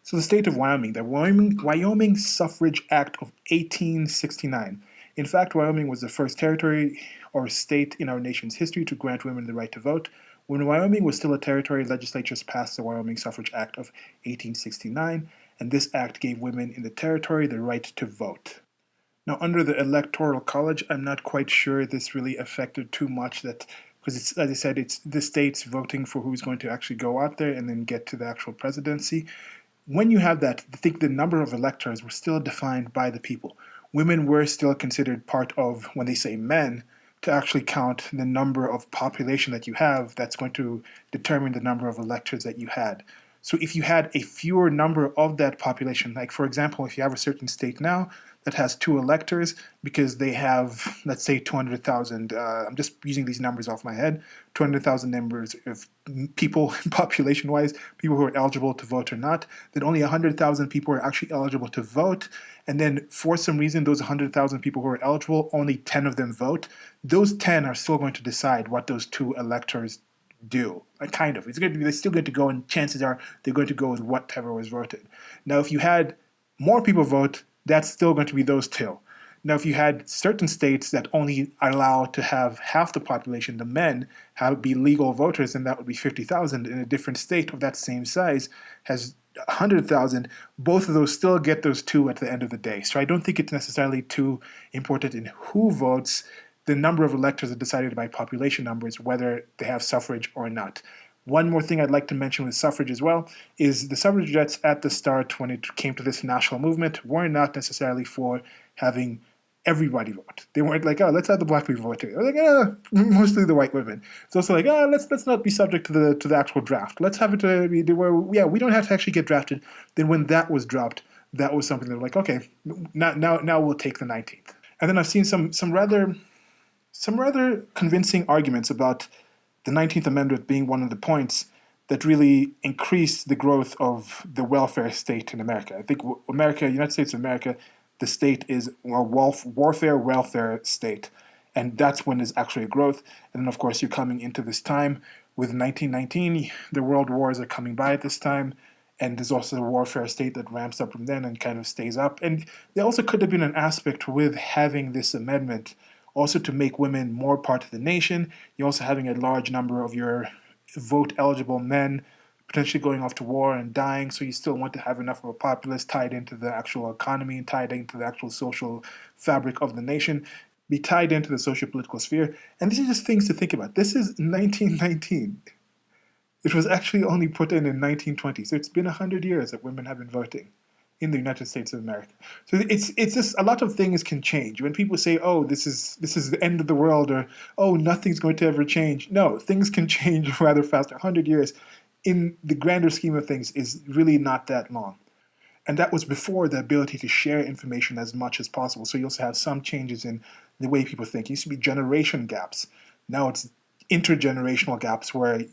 So the state of Wyoming, the Wyoming Suffrage Act of 1869. In fact, Wyoming was the first territory or state in our nation's history to grant women the right to vote. When Wyoming was still a territory, legislatures passed the Wyoming Suffrage Act of 1869, and this act gave women in the territory the right to vote. Now, under the Electoral College, I'm not quite sure this really affected too much that because it's, as I said, it's the states voting for who's going to actually go out there and then get to the actual presidency. When you have that, I think the number of electors were still defined by the people. Women were still considered part of, when they say men, to actually count the number of population that you have that's going to determine the number of electors that you had. So if you had a fewer number of that population, like for example, if you have a certain state now that has 2 electors because they have, let's say, 200,000, I'm just using these numbers off my head, 200,000 numbers of people, population-wise, people who are eligible to vote or not, then only 100,000 people are actually eligible to vote. And then for some reason, those 100,000 people who are eligible, only 10 of them vote. Those 10 are still going to decide what those 2 electors do. Kind of. They're still going to go, and chances are they're going to go with whatever was voted. Now, if you had more people vote, that's still going to be those 2. Now, if you had certain states that only allow to have half the population, the men, be legal voters, then that would be 50,000. In a different state of that same size has 100,000. Both of those still get those 2 at the end of the day. So I don't think it's necessarily too important in who votes. The number of electors are decided by population numbers, whether they have suffrage or not. One more thing I'd like to mention with suffrage as well is the suffragettes at the start, when it came to this national movement, were not necessarily for having everybody vote. They weren't like, oh, let's have the black people vote too. They were like, oh, mostly the white women. It's also like, oh, let's not be subject to the actual draft. Let's have it to be where, yeah, we don't have to actually get drafted. Then when that was dropped, that was something that were like, okay, now we'll take the 19th. And then I've seen some rather convincing arguments about the 19th Amendment being one of the points that really increased the growth of the welfare state in America. I think United States of America, the state is a warfare welfare state. And that's when there's actually a growth. And then, of course, you're coming into this time with 1919. The world wars are coming by at this time. And there's also a warfare state that ramps up from then and kind of stays up. And there also could have been an aspect with having this amendment also to make women more part of the nation. You're also having a large number of your vote-eligible men potentially going off to war and dying, so you still want to have enough of a populace tied into the actual economy, tied into the actual social fabric of the nation, be tied into the socio-political sphere. And these are just things to think about. This is 1919. It was actually only put in 1920, so it's been 100 years that women have been voting in the United States of America. So it's just a lot of things can change. When people say, oh, this is the end of the world, or oh, nothing's going to ever change. No, things can change rather fast. 100 years in the grander scheme of things is really not that long. And that was before the ability to share information as much as possible. So you also have some changes in the way people think. It used to be generation gaps. Now it's intergenerational gaps where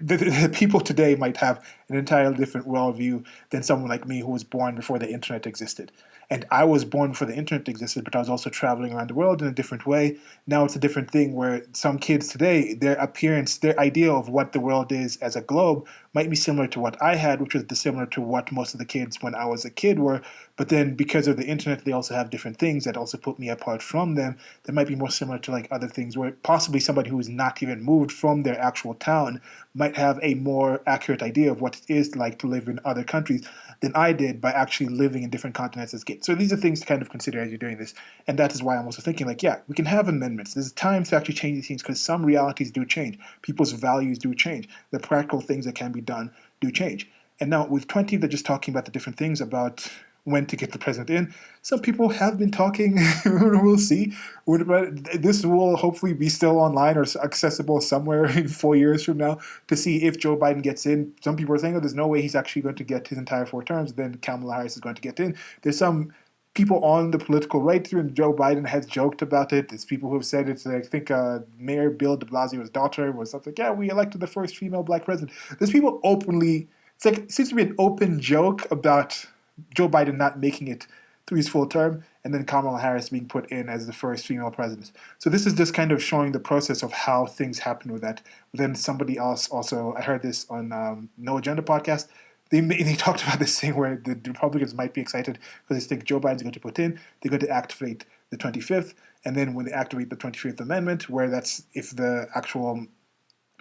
the people today might have an entirely different worldview than someone like me who was born before the internet existed. And I was born before the internet existed, but I was also traveling around the world in a different way. Now it's a different thing where some kids today, their appearance, their idea of what the world is as a globe might be similar to what I had, which was similar to what most of the kids when I was a kid were. But then because of the internet, they also have different things that also put me apart from them that might be more similar to like other things where possibly somebody who is not even moved from their actual town might have a more accurate idea of what it is like to live in other countries than I did by actually living in different continents as kids. So these are things to kind of consider as you're doing this. And that is why I'm also thinking like, yeah, we can have amendments. There's time to actually change these things because some realities do change. People's values do change. The practical things that can be done do change. And now with 20, they're just talking about the different things about when to get the president in. Some people have been talking. We'll see. This will hopefully be still online or accessible somewhere in 4 years from now to see if Joe Biden gets in. Some people are saying, oh, there's no way he's actually going to get his entire 4 terms. Then Kamala Harris is going to get in. There's some people on the political right through, and Joe Biden has joked about it. There's people who have said it. I think Mayor Bill de Blasio's daughter was something like, yeah, we elected the first female black president. There's people openly, it's like, it seems to be an open joke about Joe Biden not making it through his full term, and then Kamala Harris being put in as the first female president. So this is just kind of showing the process of how things happen with that. But then somebody else also, I heard this on No Agenda podcast, they talked about this thing where the Republicans might be excited because they think Joe Biden's going to put in, they're going to activate the 25th, and then when they activate the 25th Amendment, where that's if the actual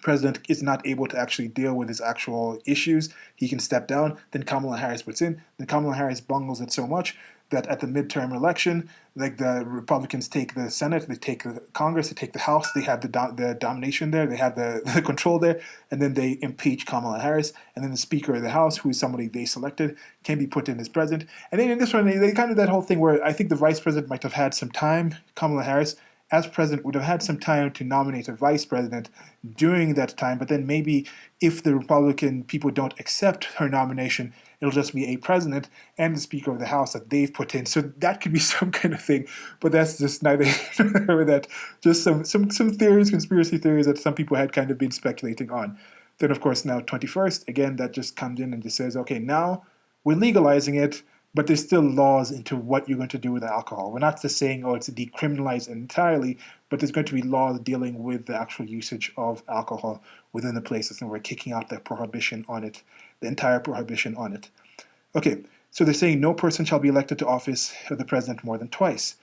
president is not able to actually deal with his actual issues, he can step down. Then Kamala Harris puts in. Then Kamala Harris bungles it so much that at the midterm election, like the Republicans take the Senate, they take the Congress, they take the House, they have the domination there, they have the control there, and then they impeach Kamala Harris, and then the Speaker of the House, who is somebody they selected, can be put in as president. And then in this one, they kind of that whole thing where I think the Vice President might have had some time, Kamala Harris, as president, would have had some time to nominate a vice president during that time, but then maybe if the Republican people don't accept her nomination, it'll just be a president and the Speaker of the House that they've put in. So that could be some kind of thing, but that's just neither here nor that. Just some theories, conspiracy theories that some people had kind of been speculating on. Then, of course, now 21st, again, that just comes in and just says, okay, now we're legalizing it, but there's still laws into what you're going to do with alcohol. We're not just saying, oh, it's decriminalized entirely, but there's going to be laws dealing with the actual usage of alcohol within the places, and we're kicking out the prohibition on it, the entire prohibition on it. Okay, so they're saying no person shall be elected to office of the president more than twice.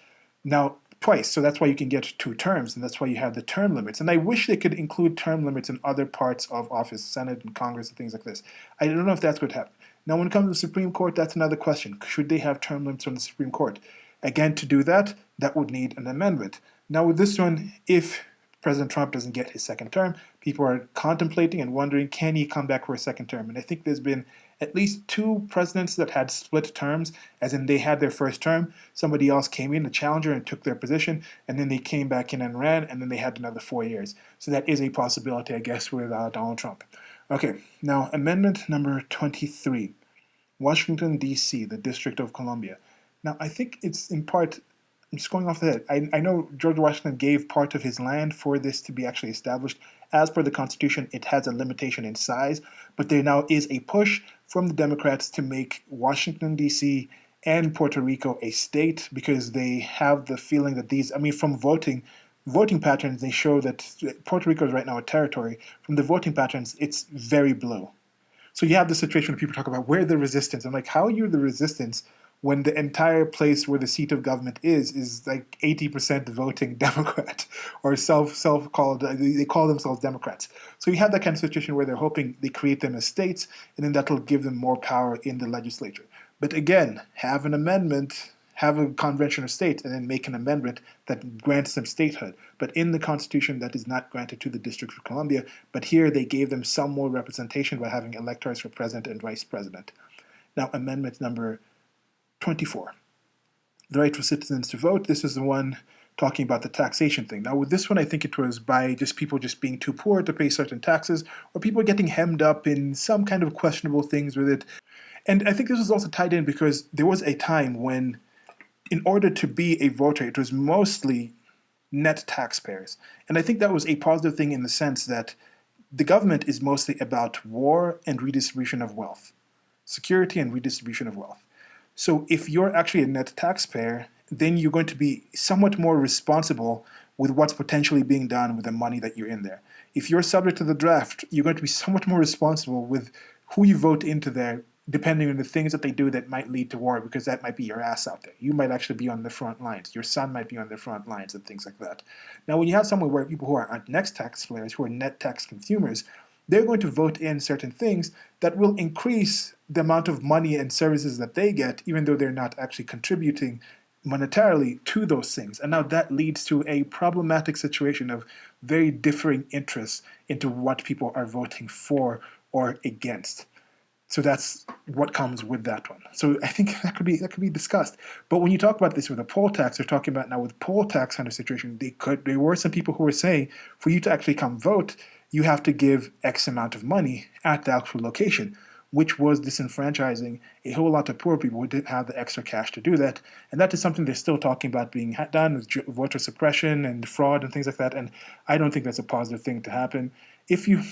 Now, twice, so that's why you can get 2 terms, and that's why you have the term limits. And I wish they could include term limits in other parts of office, Senate and Congress and things like this. I don't know if that's going to happen. Now, when it comes to the Supreme Court, that's another question. Should they have term limits on the Supreme Court? Again, to do that, that would need an amendment. Now, with this one, if President Trump doesn't get his second term, people are contemplating and wondering, can he come back for a second term? And I think there's been at least 2 presidents that had split terms, as in they had their first term, somebody else came in, a challenger, and took their position, and then they came back in and ran, and then they had another 4 years. So that is a possibility, I guess, with Donald Trump. Okay, now amendment number 23, Washington, D.C., the District of Columbia. Now, I think it's in part, I'm just going off the head. I know George Washington gave part of his land for this to be actually established. As per the Constitution, it has a limitation in size, but there now is a push from the Democrats to make Washington, D.C. and Puerto Rico a state because they have the feeling that these, I mean, from voting patterns, they show that Puerto Rico is right now a territory. From the voting patterns, it's very blue. So you have the situation where people talk about where the resistance. I'm like, how are you the resistance when the entire place where the seat of government is like 80% voting Democrat or self-called, they call themselves Democrats. So you have that kind of situation where they're hoping they create them as states, and then that'll give them more power in the legislature. But again, have an amendment, have a convention of states, and then make an amendment that grants them statehood. But in the Constitution, that is not granted to the District of Columbia. But here they gave them some more representation by having electors for president and vice president. Now, amendment number 24, the right for citizens to vote. This is the one talking about the taxation thing. Now, with this one, I think it was by just people just being too poor to pay certain taxes, or people getting hemmed up in some kind of questionable things with it. And I think this was also tied in because there was a time when, in order to be a voter, it was mostly net taxpayers. And I think that was a positive thing in the sense that the government is mostly about war and redistribution of wealth, security and redistribution of wealth. So if you're actually a net taxpayer, then you're going to be somewhat more responsible with what's potentially being done with the money that you're in there. If you're subject to the draft, you're going to be somewhat more responsible with who you vote into there, depending on the things that they do that might lead to war, because that might be your ass out there. You might actually be on the front lines. Your son might be on the front lines and things like that. Now, when you have someone where people who are net taxpayers, who are net tax consumers, they're going to vote in certain things that will increase the amount of money and services that they get, even though they're not actually contributing monetarily to those things. And now that leads to a problematic situation of very differing interests into what people are voting for or against. So that's what comes with that one. So I think that could be discussed. But when you talk about this with a poll tax, they're talking about now with poll tax kind of situation, there were some people who were saying for you to actually come vote, you have to give X amount of money at the actual location, which was disenfranchising a whole lot of poor people who didn't have the extra cash to do that. And that is something they're still talking about being done with voter suppression and fraud and things like that. And I don't think that's a positive thing to happen. If you,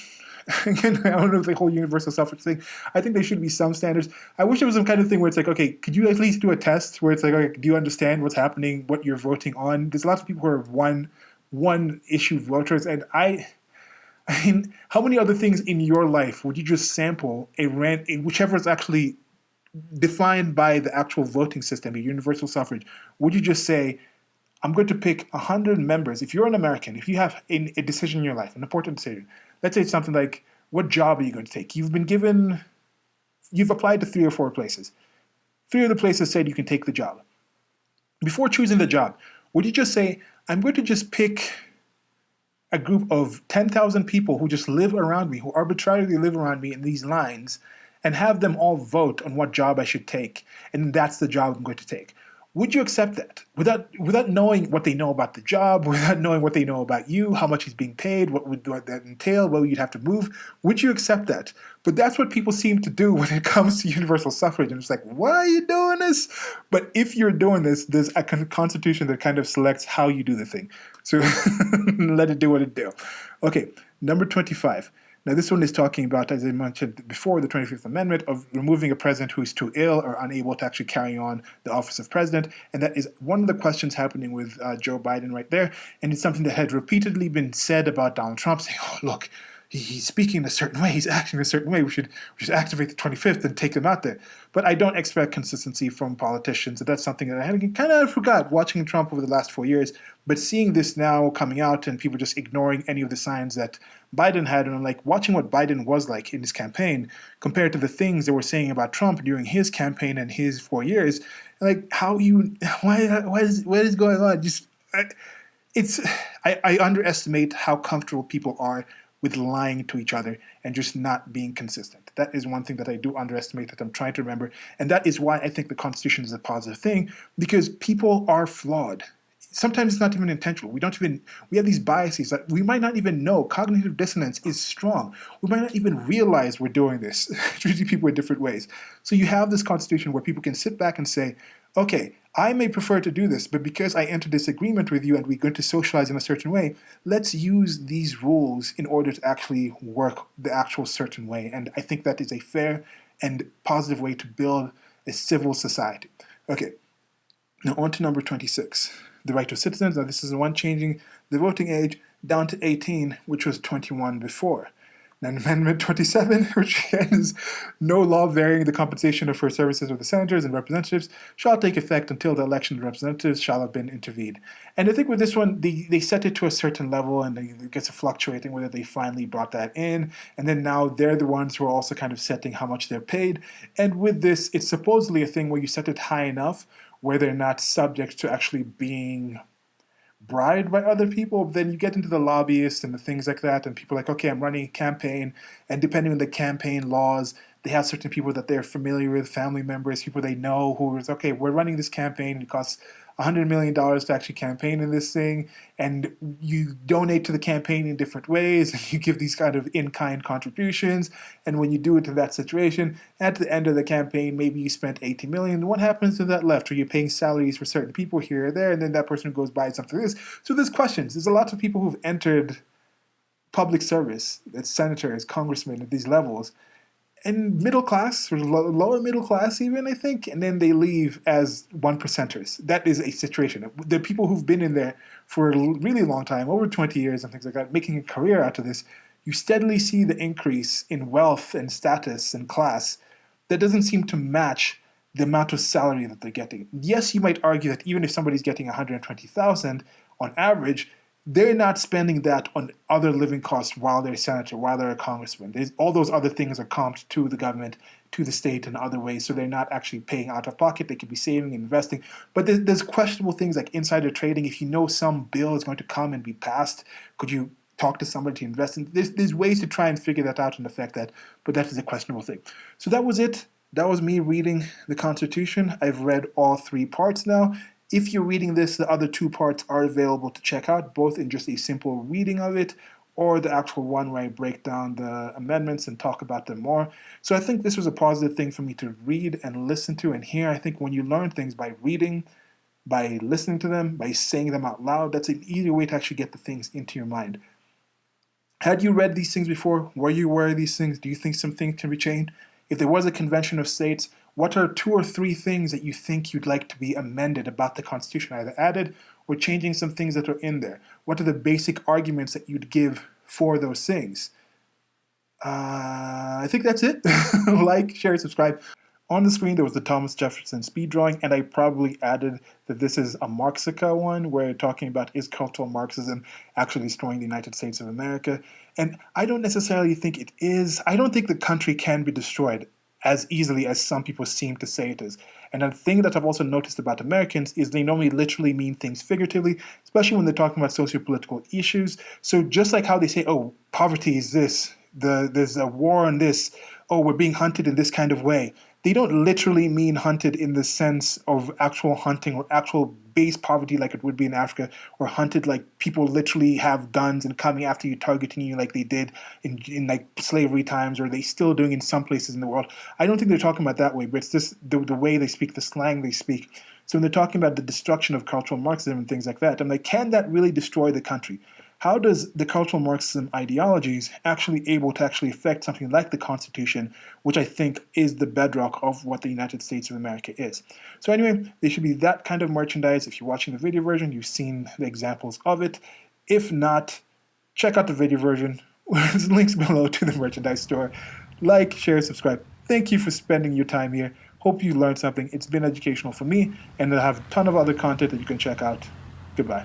again, I don't know if the whole universal suffrage thing, I think there should be some standards. I wish there was some kind of thing where it's like, okay, could you at least do a test where it's like, okay, do you understand what's happening, what you're voting on? There's lots of people who are one issue voters, and I mean, how many other things in your life would you just sample whichever is actually defined by the actual voting system, the universal suffrage? Would you just say, I'm going to pick 100 members? If you're an American, if you have a decision in your life, an important decision, let's say it's something like, what job are you going to take? You've applied to 3 or 4 places. 3 of the places said you can take the job. Before choosing the job, would you just say, I'm going to just pick a group of 10,000 people who just live around me, who arbitrarily live around me in these lines, and have them all vote on what job I should take, and that's the job I'm going to take? Would you accept that without knowing what they know about the job, without knowing what they know about you, how much he's being paid, what would that entail, whether you'd have to move? Would you accept that? But that's what people seem to do when it comes to universal suffrage. And it's like, why are you doing this? But if you're doing this, there's a constitution that kind of selects how you do the thing. So let it do what it do. Okay, number 25. Now, this one is talking about, as I mentioned before, the 25th Amendment of removing a president who is too ill or unable to actually carry on the office of president. And that is one of the questions happening with Joe Biden right there. And it's something that had repeatedly been said about Donald Trump, saying, oh, look, he's speaking in a certain way, he's acting in a certain way, we should activate the 25th and take him out there. But I don't expect consistency from politicians. And that's something that I had kind of forgot watching Trump over the last 4 years. But seeing this now coming out and people just ignoring any of the signs that Biden had, and I'm like watching what Biden was like in his campaign compared to the things they were saying about Trump during his campaign and his 4 years, like what is going on? I underestimate how comfortable people are with lying to each other and just not being consistent. That is one thing that I do underestimate, that I'm trying to remember. And that is why I think the Constitution is a positive thing, because people are flawed. Sometimes it's not even intentional. We have these biases that we might not even know. Cognitive dissonance is strong. We might not even realize we're doing this, treating people in different ways. So you have this Constitution where people can sit back and say, okay, I may prefer to do this, but because I entered this agreement with you and we're going to socialize in a certain way, let's use these rules in order to actually work the actual certain way. And I think that is a fair and positive way to build a civil society. Okay, now on to number 26. The right of citizens. Now this is the one changing the voting age down to 18, which was 21 before. Now Amendment 27, which is no law varying the compensation for services of the senators and representatives shall take effect until the election of representatives shall have been intervened. And I think with this one, they set it to a certain level, and it gets fluctuating whether they finally brought that in. And then now they're the ones who are also kind of setting how much they're paid. And with this, it's supposedly a thing where you set it high enough where they're not subject to actually being bribed by other people. But then you get into the lobbyists and the things like that, and people are like, okay, I'm running a campaign, and depending on the campaign laws, they have certain people that they're familiar with, family members, people they know, who is, okay, we're running this campaign, it costs $100 million to actually campaign in this thing, and you donate to the campaign in different ways, and you give these kind of in-kind contributions, and when you do it in that situation, at the end of the campaign, maybe you spent $80 million, what happens to that left? Are you paying salaries for certain people here or there, and then that person goes buy something like this? So there's questions. There's a lot of people who've entered public service, that's senators, congressmen at these levels, and middle class or lower middle class even, I think, and then they leave as one percenters. That is a situation. The people who've been in there for a really long time, over 20 years and things like that, making a career out of this, you steadily see the increase in wealth and status and class that doesn't seem to match the amount of salary that they're getting. Yes, you might argue that even if somebody's getting 120,000 on average, they're not spending that on other living costs while they're a senator, while they're a congressman. All those other things are comped to the government, to the state in other ways, so they're not actually paying out of pocket. They could be saving and investing. But there's questionable things like insider trading. If you know some bill is going to come and be passed, could you talk to somebody to invest in? There's ways to try and figure that out and affect that, but that is a questionable thing. So that was it. That was me reading the Constitution. I've read all 3 parts now. If you're reading this, the other 2 parts are available to check out, both in just a simple reading of it or the actual one where I break down the amendments and talk about them more. So I think this was a positive thing for me to read and listen to and hear. I think when you learn things by reading, by listening to them, by saying them out loud, that's an easier way to actually get the things into your mind. Had you read these things before? Were you aware of these things? Do you think some things can be changed? If there was a convention of states, what are 2 or 3 things that you think you'd like to be amended about the Constitution, either added or changing some things that are in there? What are the basic arguments that you'd give for those things? I think that's it. Like, share, subscribe. On the screen, there was the Thomas Jefferson speed drawing, and I probably added that this is a Marxica one, where talking about is cultural Marxism actually destroying the United States of America. And I don't necessarily think it is. I don't think the country can be destroyed as easily as some people seem to say it is. And a thing that I've also noticed about Americans is they normally literally mean things figuratively, especially when they're talking about socio-political issues. So just like how they say, oh, poverty is this, there's a war on this, oh, we're being hunted in this kind of way. They don't literally mean hunted in the sense of actual hunting or actual base poverty like it would be in Africa, or hunted like people literally have guns and coming after you, targeting you like they did in like slavery times, or they still doing in some places in the world. I don't think they're talking about that way, but it's just the way they speak, the slang they speak. So when they're talking about the destruction of cultural Marxism and things like that, I'm like, can that really destroy the country? How does the cultural Marxism ideologies actually able to actually affect something like the Constitution, which I think is the bedrock of what the United States of America is? So anyway, there should be that kind of merchandise. If you're watching the video version, you've seen the examples of it. If not, check out the video version. There's links below to the merchandise store. Like, share, subscribe. Thank you for spending your time here. Hope you learned something. It's been educational for me, and I have a ton of other content that you can check out. Goodbye.